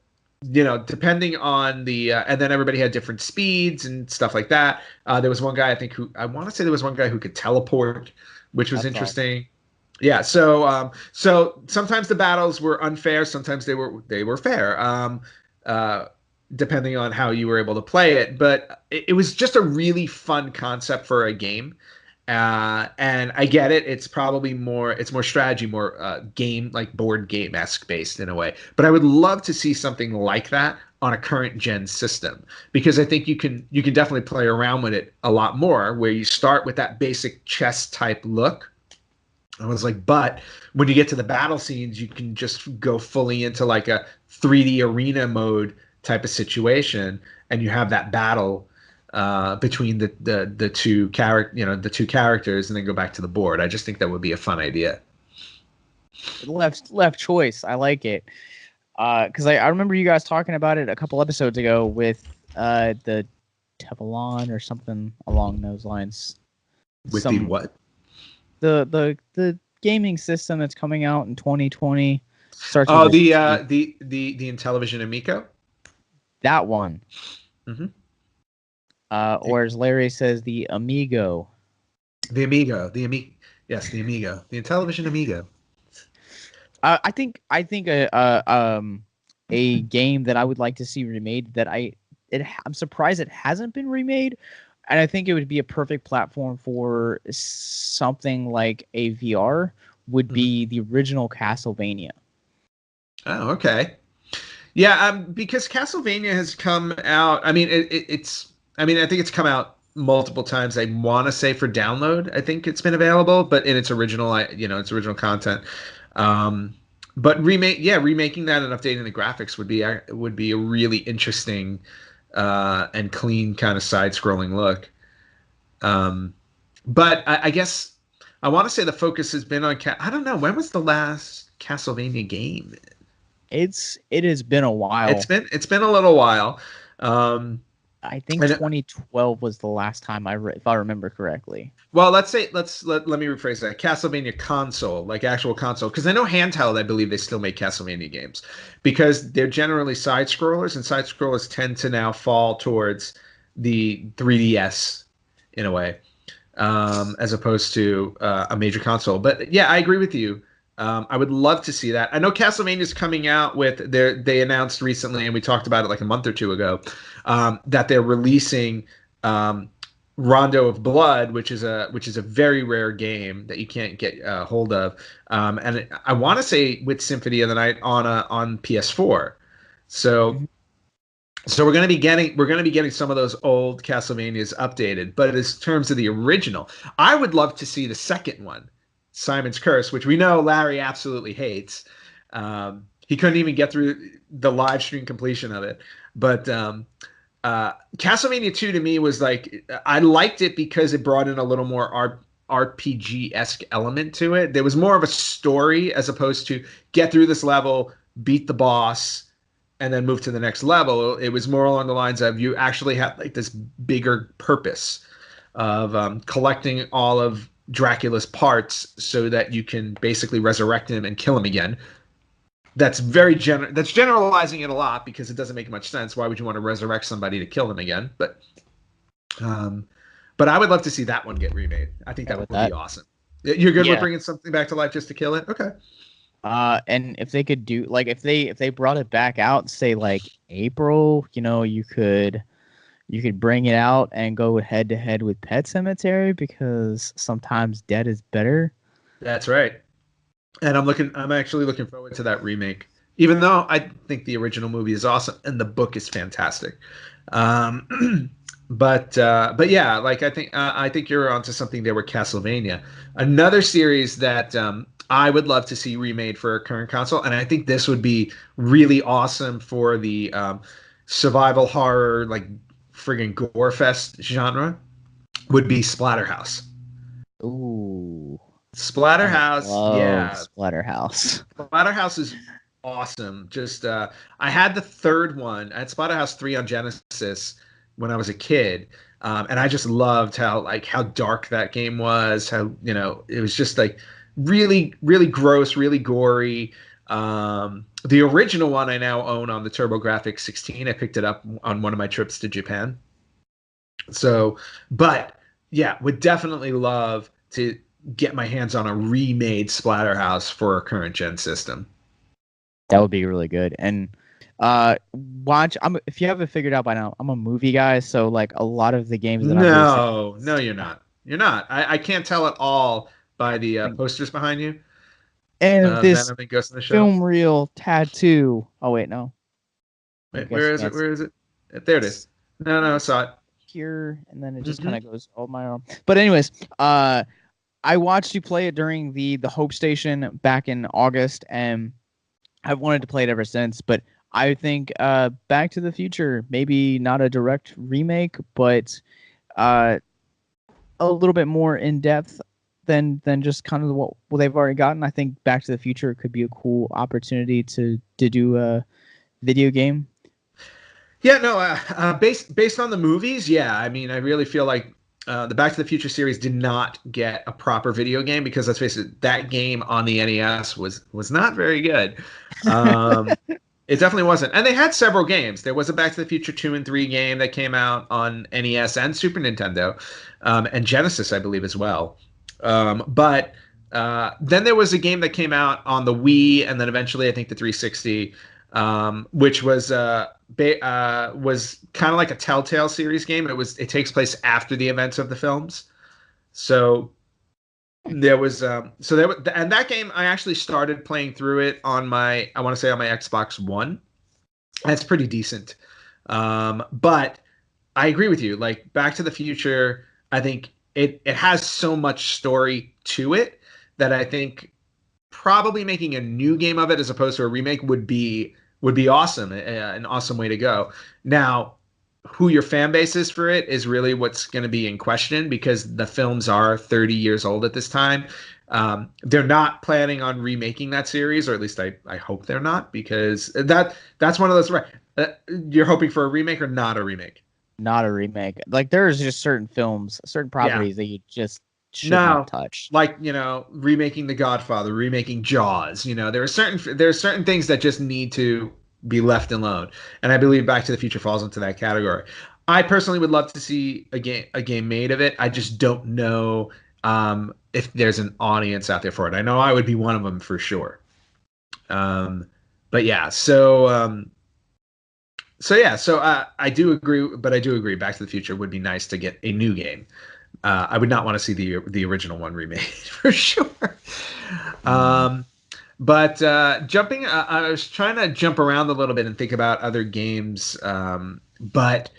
depending on and then everybody had different speeds and stuff like that. There was one guy I want to say there was one guy who could teleport, which was That's awesome. interesting. Yeah, so sometimes the battles were unfair, sometimes they were fair, uh, depending on how you were able to play it. But it was just a really fun concept for a game. And I get it. It's more strategy, more game, like board game esque based in a way. But I would love to see something like that on a current gen system because I think you can definitely play around with it a lot more. Where you start with that basic chess type look. I was like, but when you get to the battle scenes, you can just go fully into like a 3D arena mode type of situation, and you have that battle between the the two characters, and then go back to the board. I just think that would be a fun idea. Left choice. I like it. Because I remember you guys talking about it a couple episodes ago with the Teflon or something along those lines. With the Some what? the gaming system that's coming out in 2020 starts with Oh, a T. the Intellivision Amico. That one. Hmm. Or as Larry says, the Amigo. The Amigo, yes, the Amigo, the Intellivision Amigo. I think a game that I would like to see remade I'm surprised it hasn't been remade, and I think it would be a perfect platform for something like a VR would Mhm. be the original Castlevania. Oh, okay. Yeah, because Castlevania has come out. I mean, it's. I mean, I think it's come out multiple times. I want to say for download. I think it's been available, but in its original, its original content. Um, but remaking that and updating the graphics would be a really interesting and clean kind of side-scrolling look. Um, but I guess I want to say the focus has been on. I don't know, when was the last Castlevania game? It has been a while. It's been a little while. Um, I think and 2012 was the last time if I remember correctly. well, let me rephrase that. Castlevania console, like actual console, because I know handheld. I believe they still make Castlevania games because they're generally side scrollers, and side scrollers tend to now fall towards the 3DS in a way, as opposed to a major console. But yeah, I agree with you. I would love to see that. I know Castlevania is coming out with they announced recently, and we talked about it like a month or two ago, that they're releasing um, Rondo of Blood, which is a very rare game that you can't get hold of, and I want to say with Symphony of the Night on PS4. So Mhm. we're going to be getting some of those old Castlevanias updated. But in terms of the original, I would love to see the second one, Simon's Curse, which we know Larry absolutely hates. He couldn't even get through the live stream completion of it. But Castlevania 2 to me was like, I liked it because it brought in a little more RPG esque element to it. There was more of a story as opposed to get through this level, beat the boss, and then move to the next level. It was more along the lines of you actually had like this bigger purpose of collecting all of Dracula's parts so that you can basically resurrect him and kill him again. that's generalizing it a lot because it doesn't make much sense. Why would you want to resurrect somebody to kill them again? Um, but I would love to see that one get remade. I think Yeah, that with would be that. awesome. You're good with Yeah. bringing something back to life just to kill it? Okay. And if they could do like if they brought it back out, say like April, you could bring it out and go head to head with Pet Cemetery because sometimes dead is better. That's right. And I'm actually looking forward to that remake. Even though I think the original movie is awesome and the book is fantastic. Um, but yeah, like I think you're onto something there with Castlevania, another series that I would love to see remade for a current console, and I think this would be really awesome for the survival horror like friggin' gore fest genre. Would be Splatterhouse. Ooh, I Splatterhouse, love yeah, Splatterhouse. Splatterhouse is awesome. Just I had the third one. I had Splatterhouse 3 on Genesis when I was a kid. And I just loved how dark that game was, how it was just like really, really gross, really gory. The original one I now own on the TurboGrafx 16. I picked it up on one of my trips to Japan. So, but yeah, would definitely love to get my hands on a remade Splatterhouse for a current gen system. That would be really good. And watch. If you haven't figured out by now, I'm a movie guy, so like a lot of the games that I'm listing, No, no, you're not. You're not. I can't tell at all by the posters behind you. and this Venom and Ghost in the Shell. film reel tattoo. Oh wait, no. I Wait, guess where you is it? can't see. Where is it? There it is. It's No, no, I right saw it. here, and then it just kind Hmm. of goes all my arm. But anyways, I watched you play it during the Hope Station back in August, and I've wanted to play it ever since. But I think Back to the Future, maybe not a direct remake, but uh, a little bit more in depth than just kind of what they've already gotten. I think Back to the Future could be a cool opportunity to do a video game. Yeah, no. Based on the movies, yeah. I mean, I really feel like the Back to the Future series did not get a proper video game because let's face it, that game on the NES was not very good. Um, It definitely wasn't. And they had several games. There was a Back to the Future 2 and 3 game that came out on NES and Super Nintendo, and Genesis, I believe, as well. But then there was a game that came out on the Wii and then eventually, I think, the 360, which was kind of like a Telltale series game. It takes place after the events of the films. So and that game I actually started playing through it on my I want to say on my Xbox One. That's pretty decent. But I agree with you. Like Back to the Future, I think it has so much story to it that I think probably making a new game of it as opposed to a remake would be awesome, an awesome way to go. Now, who your fan base is for it is really what's going to be in question because the films are 30 years old at this time. They're not planning on remaking that series, or at least I hope they're not, because that's one of those. You're hoping for a remake or not a remake? Not a remake. Like there's just certain films, certain Yeah. properties that you just should not No, touch. like remaking The Godfather, remaking Jaws. There are certain things that just need to be left alone, and I believe Back to the Future falls into that category. I personally would love to see a game made of it. I just don't know if there's an audience out there for it. I know I would be one of them for sure. Um, but yeah, so I do agree, but I do agree. Back to the Future would be nice to get a new game. I would not want to see the original one remade for sure. Mm. Um, but jumping, I was trying to jump around a little bit and think about other games. But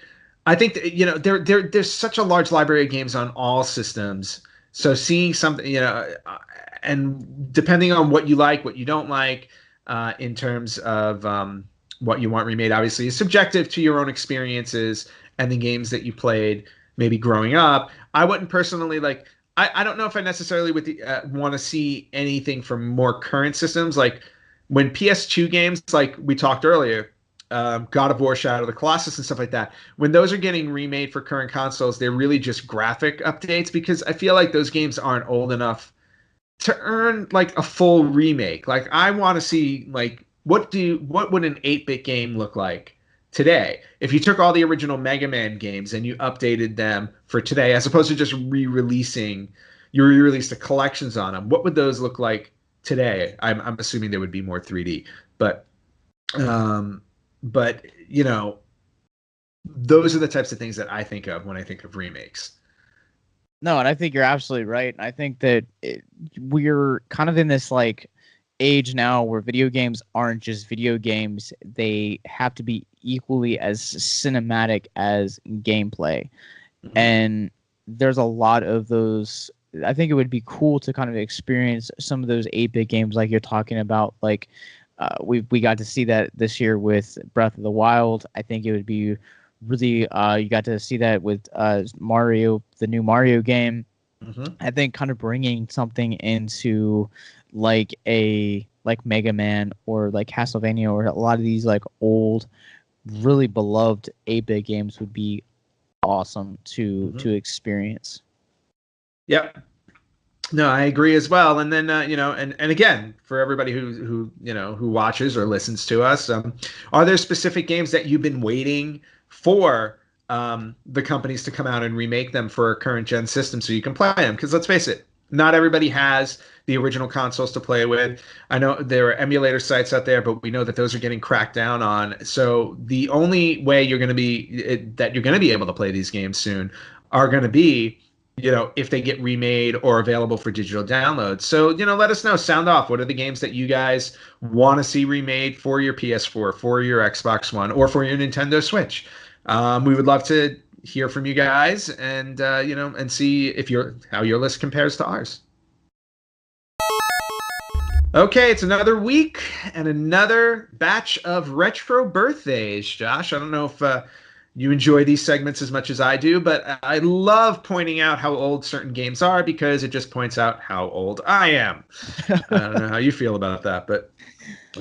I think that, there's such a large library of games on all systems. So seeing something, and depending on what you like, what you don't like, in terms of what you want remade, obviously is subjective to your own experiences and the games that you played maybe growing up. I wouldn't personally like. I don't know if I necessarily would want to see anything from more current systems, like when PS2 games, like we talked earlier, God of War, Shadow of the Colossus, and stuff like that. When those are getting remade for current consoles, they're really just graphic updates because I feel like those games aren't old enough to earn like a full remake. Like I want to see like what would an 8-bit game look like today if you took all the original Mega Man games and you updated them for today, as opposed to just re-releasing, you re-released the collections on them? What would those look like today? I'm assuming they would be more 3D, but um, but those are the types of things that I think of when I think of remakes. No, and I think you're absolutely right. I think that we're kind of in this like age now where video games aren't just video games; they have to be equally as cinematic as gameplay. Mhm. And there's a lot of those. I think it would be cool to kind of experience some of those 8-bit games like you're talking about. Like we got to see that this year with Breath of the Wild. I think it would be really you got to see that with Mario, the new Mario game. Mhm. I think kind of bringing something into like a like Mega Man or like Castlevania or a lot of these like old really beloved 8-bit games would be awesome Mhm. to experience. Yep. No, I agree as well. And then and again, for everybody who watches or listens to us, are there specific games that you've been waiting for the companies to come out and remake them for a current gen system so you can play them? Because let's face it, not everybody has the original consoles to play with. I know there are emulator sites out there, but we know that those are getting cracked down on. So the only way that you're going to be able to play these games soon are going to be if they get remade or available for digital download. So, let us know. Sound off. What are the games that you guys want to see remade for your PS4, for your Xbox One, or for your Nintendo Switch? We would love to hear from you guys and and see if how your list compares to ours. Okay, it's another week and another batch of retro birthdays. Josh, I don't know if you enjoy these segments as much as I do, but I love pointing out how old certain games are because it just points out how old I am. I don't know how you feel about that, but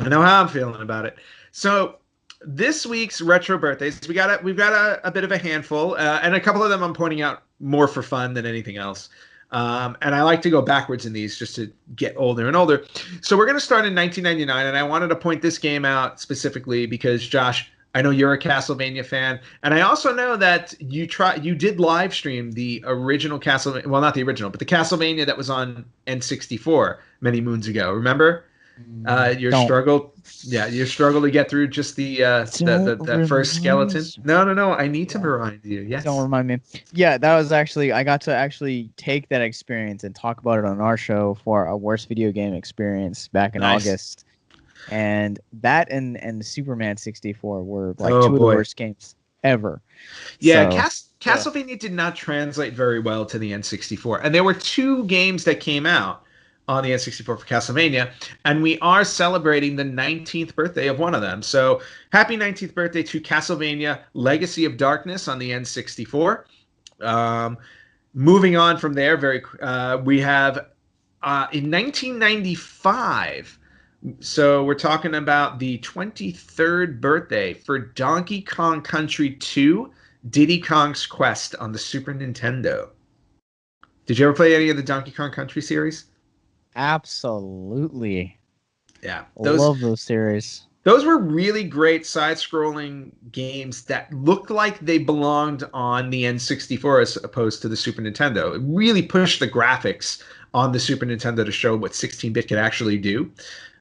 I know how I'm feeling about it. So this week's retro birthdays, we've got a bit of a handful, and a couple of them I'm pointing out more for fun than anything else. And I like to go backwards in these just to get older and older. So we're going to start in 1999, and I wanted to point this game out specifically because Josh, I know you're a Castlevania fan, and I also know that you did live stream the original Castlevania, well, not the original, but the Castlevania that was on N64 many moons ago. Remember? Your Don't struggle, yeah, your struggle to get through just don't that first skeleton. remind No, no, no. I need to yeah. remind you. Don't Yes, remind me. Yeah, that was actually I got to actually take that experience and talk about it on our show for our worst video game experience back in nice. August. And that and Superman 64 were like Oh two of the boy, worst games ever. yeah. So, ugh. Castlevania did not translate very well to the N64, and there were two games that came out on the N64 for Castlevania, and we are celebrating the 19th birthday of one of them. So happy 19th birthday to Castlevania: Legacy of Darkness on the N64. Um, Moving on from there, we have in 1995. So we're talking about the 23rd birthday for Donkey Kong Country 2, Diddy Kong's Quest on the Super Nintendo. Did you ever play any of the Donkey Kong Country series? Absolutely Yeah, love those series. those were really great side-scrolling games that looked like they belonged on the N64 as opposed to the Super Nintendo. It really pushed the graphics on the Super Nintendo to show what 16-bit could actually do.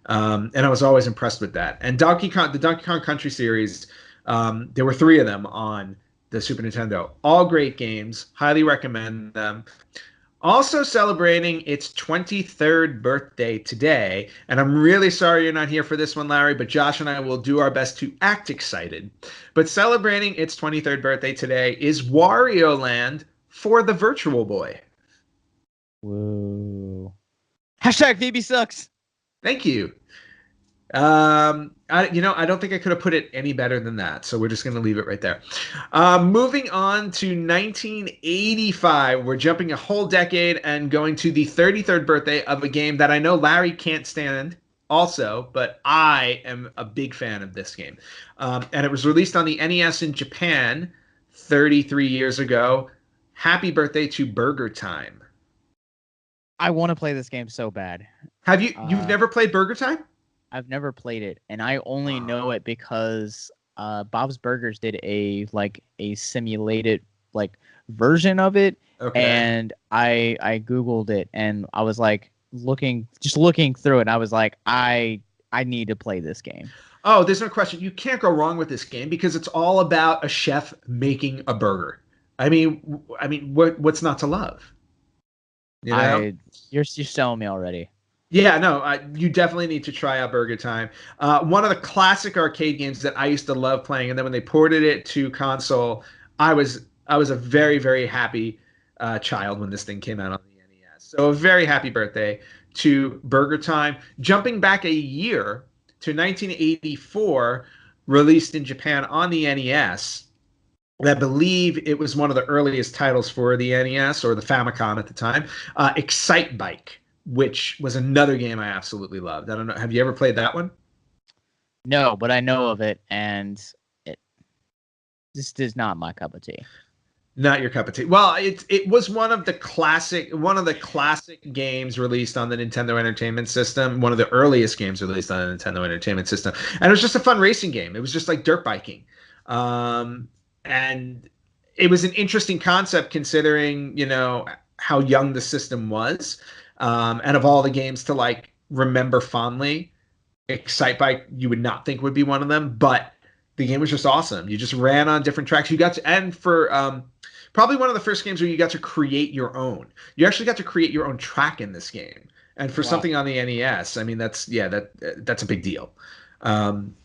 And I was always impressed with that. And the Donkey Kong Country series, there were three of them on the Super Nintendo. All great games. Highly recommend them. Also celebrating its 23rd birthday today. And I'm really sorry you're not here for this one, Larry, but Josh and I will do our best to act excited. But celebrating its 23rd birthday today is Wario Land for the Virtual Boy. Whoa. Hashtag Phoebe sucks. Thank you. I don't think I could have put it any better than that. So we're just going to leave it right there. Moving on to 1985, we're jumping a whole decade and going to the 33rd birthday of a game that I know Larry can't stand. Also, but I am a big fan of this game, and it was released on the NES in Japan 33 years ago. Happy birthday to Burger Time! I want to play this game so bad. You've Uh, never played Burger Time? I've never played it, and I only know it because Bob's Burgers did a simulated like version of it, Okay. and I googled it, and I was like looking through it, and I was like, I need to play this game. Oh, there's no question. You can't go wrong with this game because it's all about a chef making a burger. What's not to love? You know? I you're selling me already. Yeah, no, you definitely need to try out Burger Time. One of the classic arcade games that I used to love playing, and then when they ported it to console, I was a very very happy child when this thing came out on the NES. So a very happy birthday to Burger Time. Jumping back a year to 1984, released in Japan on the NES. I believe it was one of the earliest titles for the NES or the Famicom at the time. Excite Bike, which was another game I absolutely loved. I don't know. Have you ever played that one? No, but I know of it, and it just is not my cup of tea. Not your cup of tea. Well, it was one of the classic games released on the Nintendo Entertainment System. One of the earliest games released on the Nintendo Entertainment System, and it was just a fun racing game. It was just like dirt biking, and it was an interesting concept considering how young the system was, and of all the games to like remember fondly. Excite Bike you would not think would be one of them, but the game was just awesome. You just ran on different tracks. You got to, and for probably one of the first games where you got to create your own. You actually got to create your own track in this game. And for Wow. something on the NES, I mean that's a big deal. Um,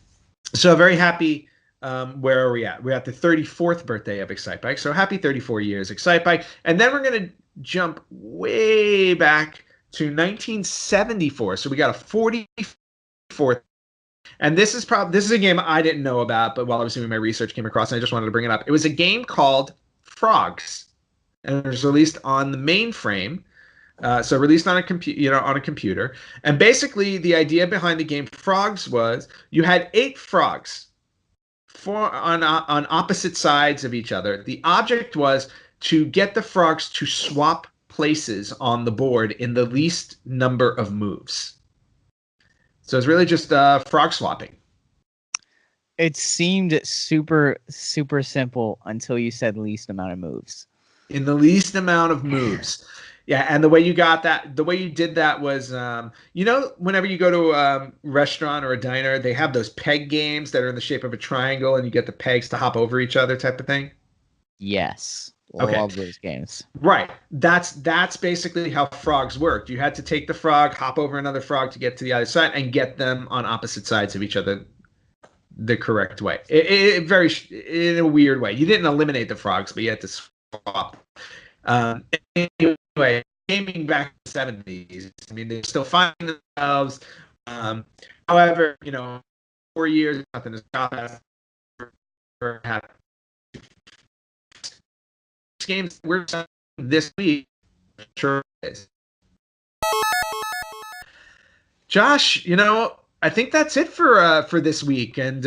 so very happy. Where are we at? We're at the 34th birthday of Excite Bike. So happy 34 years, Excite Bike. And then we're gonna jump way back to 1974. So we got a 44th, and this is a game I didn't know about, but while I was doing my research, came across, and I just wanted to bring it up. It was a game called Frogs, and it was released on the mainframe. So released on a computer, and basically the idea behind the game Frogs was you had 8 frogs, four on opposite sides of each other. The object was to get the frogs to swap places on the board in the least number of moves. So it's really just frog swapping. It seemed super super simple until you said least amount of moves. In the least amount of moves. Yeah, and the way you did that was, whenever you go to a restaurant or a diner, they have those peg games that are in the shape of a triangle, and you get the pegs to hop over each other, type of thing. Yes, Okay, love those games. right. That's basically how frogs worked. You had to take the frog, hop over another frog to get to the other side, and get them on opposite sides of each other the correct way. Very in a weird way. You didn't eliminate the frogs, but you had to swap. Um, anyway, gaming back in the 70s, I mean, they're still finding themselves. Um, However, 4 years, nothing is top for games we're this week. Sure is. Josh, I think that's it for this week, and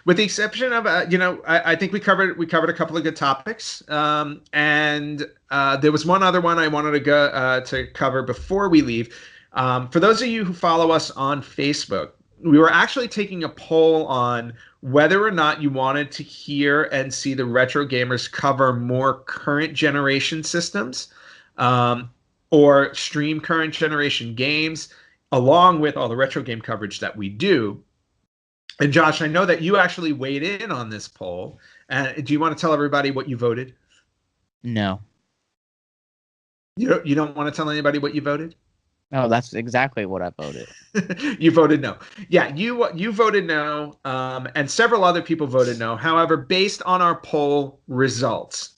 with the exception of I think we covered a couple of good topics, and there was one other one I wanted to cover before we leave. For those of you who follow us on Facebook, we were actually taking a poll on whether or not you wanted to hear and see the retro gamers cover more current generation systems, um, or stream current generation games along with all the retro game coverage that we do. And Josh, I know that you actually weighed in on this poll. Do you want to tell everybody what you voted? No, You don't want to tell anybody what you voted? no, that's exactly what I voted. You voted no. Yeah, you voted no, and several other people voted no. However, based on our poll results,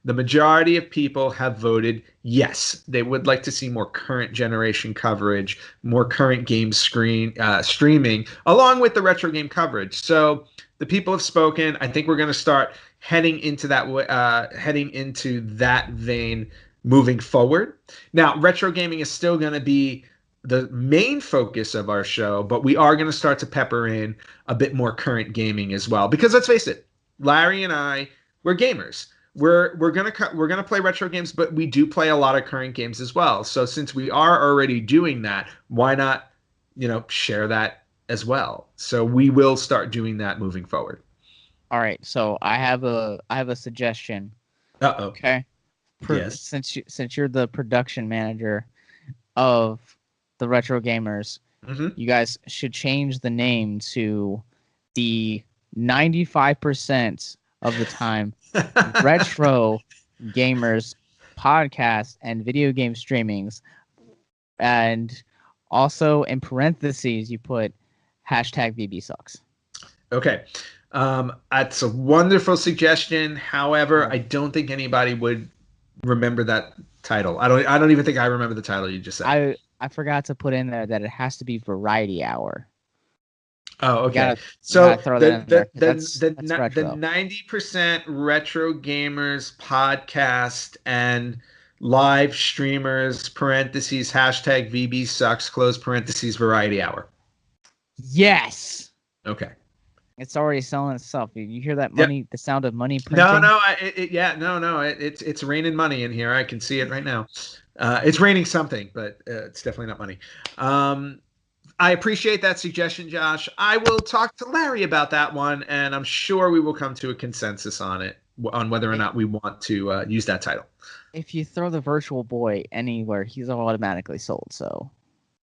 the majority of people have voted yes. They would like to see more current generation coverage, more current game streaming, along with the retro game coverage. So the people have spoken. I think we're going to start heading into that vein moving forward. Now, retro gaming is still going to be the main focus of our show, but we are going to start to pepper in a bit more current gaming as well. Because let's face it, Larry and I, we're gamers. We're gonna play retro games, but we do play a lot of current games as well. So since we are already doing that, why not, share that as well. So we will start doing that moving forward. All right, so I have a suggestion. Uh-oh. Okay, Yes. since you're the production manager of the Retro Gamers, Hmm. you guys should change the name to the 95% of the time Retro Gamers podcast and video game streamings, and also in parentheses you put hashtag VB sucks. Okay. That's a wonderful suggestion. However, I don't think anybody would remember that title. I don't even think I remember the title you just said. I forgot to put in there that it has to be variety hour. Oh, You okay. gotta So throw that the in there the because the that's the retro. 90% retro gamers podcast and live streamers parentheses hashtag VB sucks close parentheses variety hour. Yes, Okay. it's already selling itself. You hear that Yep. money? The sound of money No, printing. no, yeah, no. It's raining money in here. I can see it right now. It's raining something, but it's definitely not money. Um, I appreciate that suggestion, Josh. I will talk to Larry about that one, and I'm sure we will come to a consensus on it, on whether or I- not we want to use that title. If you throw the Virtual Boy anywhere, he's automatically sold. So,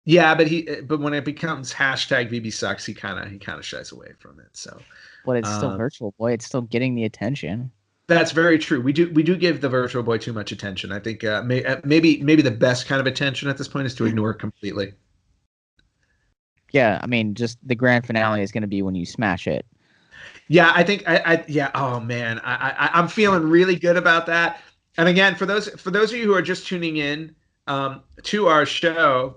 Yeah, but when it becomes hashtag VB sucks, he kind of shies away from it. So but it's still um, Virtual Boy. It's still getting the attention. that's very true. We do give the Virtual Boy too much attention. I think maybe the best kind of attention at this point is to ignore it completely. Yeah, I mean, just the grand finale is going to be when you smash it. Yeah, I think yeah. Oh man, I'm feeling really good about that. And again, for those of you who are just tuning in to our show,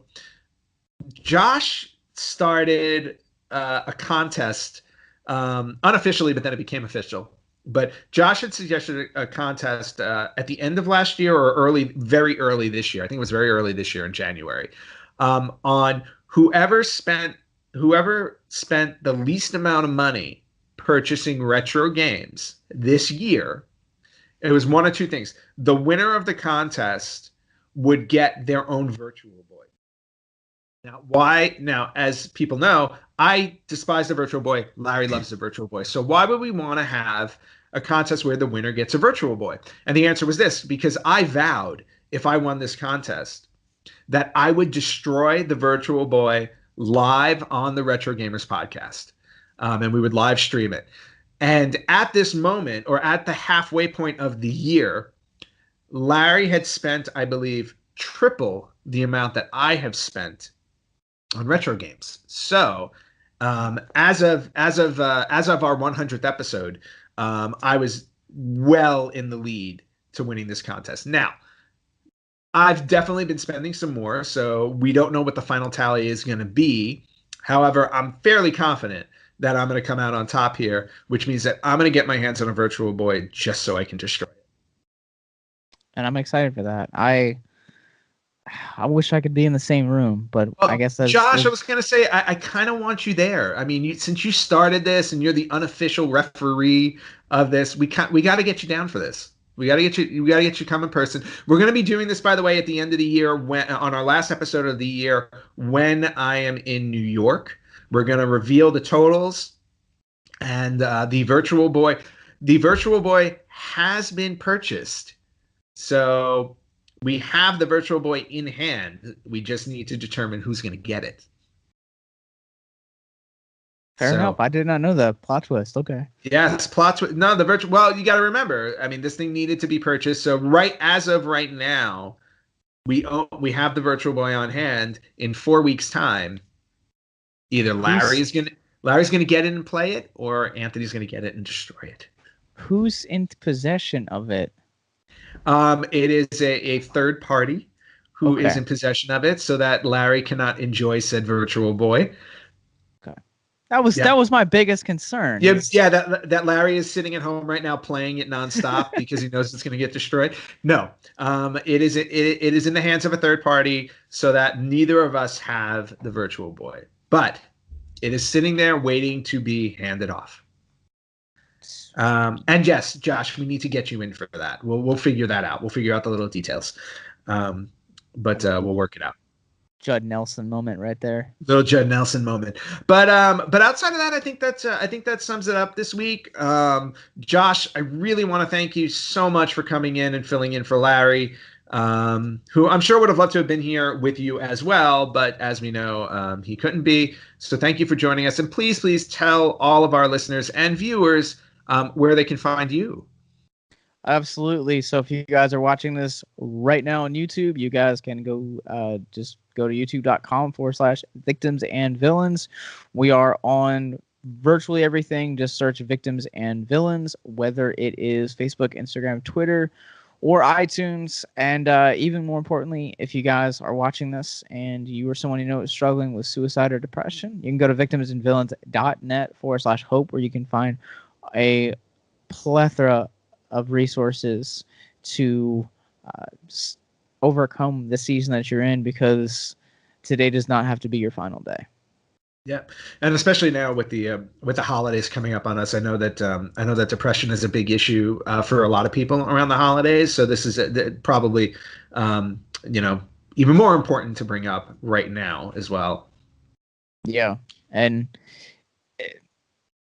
Josh started a contest unofficially, but then it became official. But Josh had suggested a contest at the end of last year or very early this year. I think it was very early this year in January, on whoever spent the least amount of money purchasing retro games this year. It was one of two things. The winner of the contest would get their own Virtual Boy. Now, why? Now, as people know, I despise the Virtual Boy. Larry loves the Virtual Boy. So why would we want to have a contest where the winner gets a Virtual Boy? And the answer was this: because I vowed if I won this contest that I would destroy the Virtual Boy live on the Retro Gamers podcast, and we would live stream it. And at this moment, or at the halfway point of the year, Larry had spent, I believe, triple the amount that I have spent on retro games. So, as of our 100th episode, I was well in the lead to winning this contest. Now, I've definitely been spending some more, so we don't know what the final tally is going to be. However, I'm fairly confident that I'm going to come out on top here, which means that I'm going to get my hands on a Virtual Boy just so I can destroy it. And I'm excited for that. I wish I could be in the same room, but I Well, guess Josh, I was going to say, I kind of want you there. I mean, since you started this and you're the unofficial referee of this, we got to get you down for this. We got to get you come in person. We're going to be doing this, by the way, at the end of the year when on our last episode of the year when I am in New York. We're going to reveal the totals and The Virtual Boy has been purchased, so we have the Virtual Boy in hand. We just need to determine who's going to get it. fair enough. So I did not know the plot twist. Okay. yes, plots. No, the virtual. Well, you got to remember. I mean, this thing needed to be purchased. So as of right now, we have the Virtual Boy on hand. In 4 weeks' time, either Who's Larry's gonna get it and play it, or Anthony's gonna get it and destroy it. who's in possession of it? It is a third party who is Okay. in possession of it, so that Larry cannot enjoy said Virtual Boy. Okay. That was Yeah. that was my biggest concern. Yeah, Is yeah. That Larry is sitting at home right now playing it nonstop because he knows it's going to get destroyed. No, it is in the hands of a third party, so that neither of us have the Virtual Boy, but it is sitting there waiting to be handed off. And yes, Josh, we need to get you in for that. We'll figure that out. We'll figure out the little details, but we'll work it out. Judd Nelson moment right there. Little Judd Nelson moment. But outside of that, I think that sums it up this week. Josh, I really want to thank you so much for coming in and filling in for Larry, who I'm sure would have loved to have been here with you as well, but as we know, he couldn't be. So thank you for joining us, and please tell all of our listeners and viewers where they can find you. Absolutely. So if you guys are watching this right now on YouTube, you guys can just go to youtube.com/victims and villains. We are on virtually everything. Just search victims and villains, whether it is Facebook, Instagram, Twitter, or iTunes. And even more importantly, if you guys are watching this and you or someone you know is struggling with suicide or depression, you can go to victimsandvillains.net/hope, where you can find a plethora of resources to overcome the season that you're in, because today does not have to be your final day. Yeah, and especially now with the holidays coming up on us, I know that depression is a big issue for a lot of people around the holidays. So this is probably even more important to bring up right now as well. Yeah, and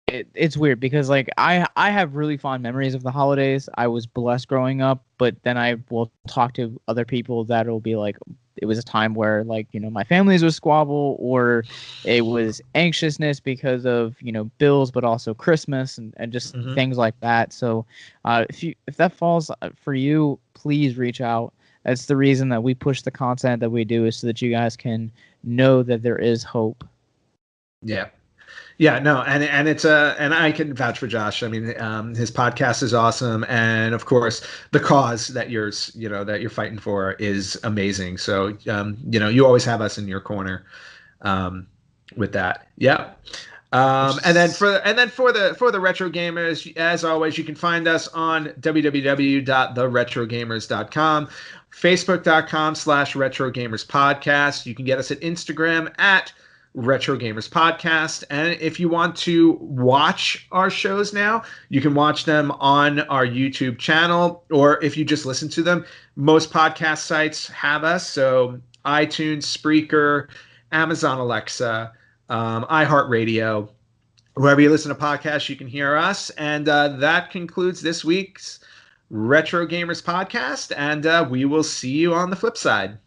it's weird because like I have really fond memories of the holidays. I was blessed growing up, but then I will talk to other people that will be like, it was a time where, like, my families would squabble, or it was anxiousness because of bills, but also Christmas and just things like that. So if that falls for you, please reach out. That's the reason that we push the content that we do, is so that you guys can know that there is hope. Yeah. Yeah, no, and it's and I can vouch for Josh. I mean, his podcast is awesome, and of course, the cause that you're fighting for is amazing. So, you always have us in your corner, with that. Yeah. And then for the retro gamers, as always, you can find us on www.theretrogamers.com, facebook.com/retrogamerspodcast. You can get us at Instagram at Retro Gamers Podcast. And if you want to watch our shows now, you can watch them on our YouTube channel, or if you just listen to them, most podcast sites have us. So iTunes, Spreaker, Amazon Alexa, iHeartRadio, wherever you listen to podcasts, you can hear us. And that concludes this week's Retro Gamers Podcast. And we will see you on the flip side.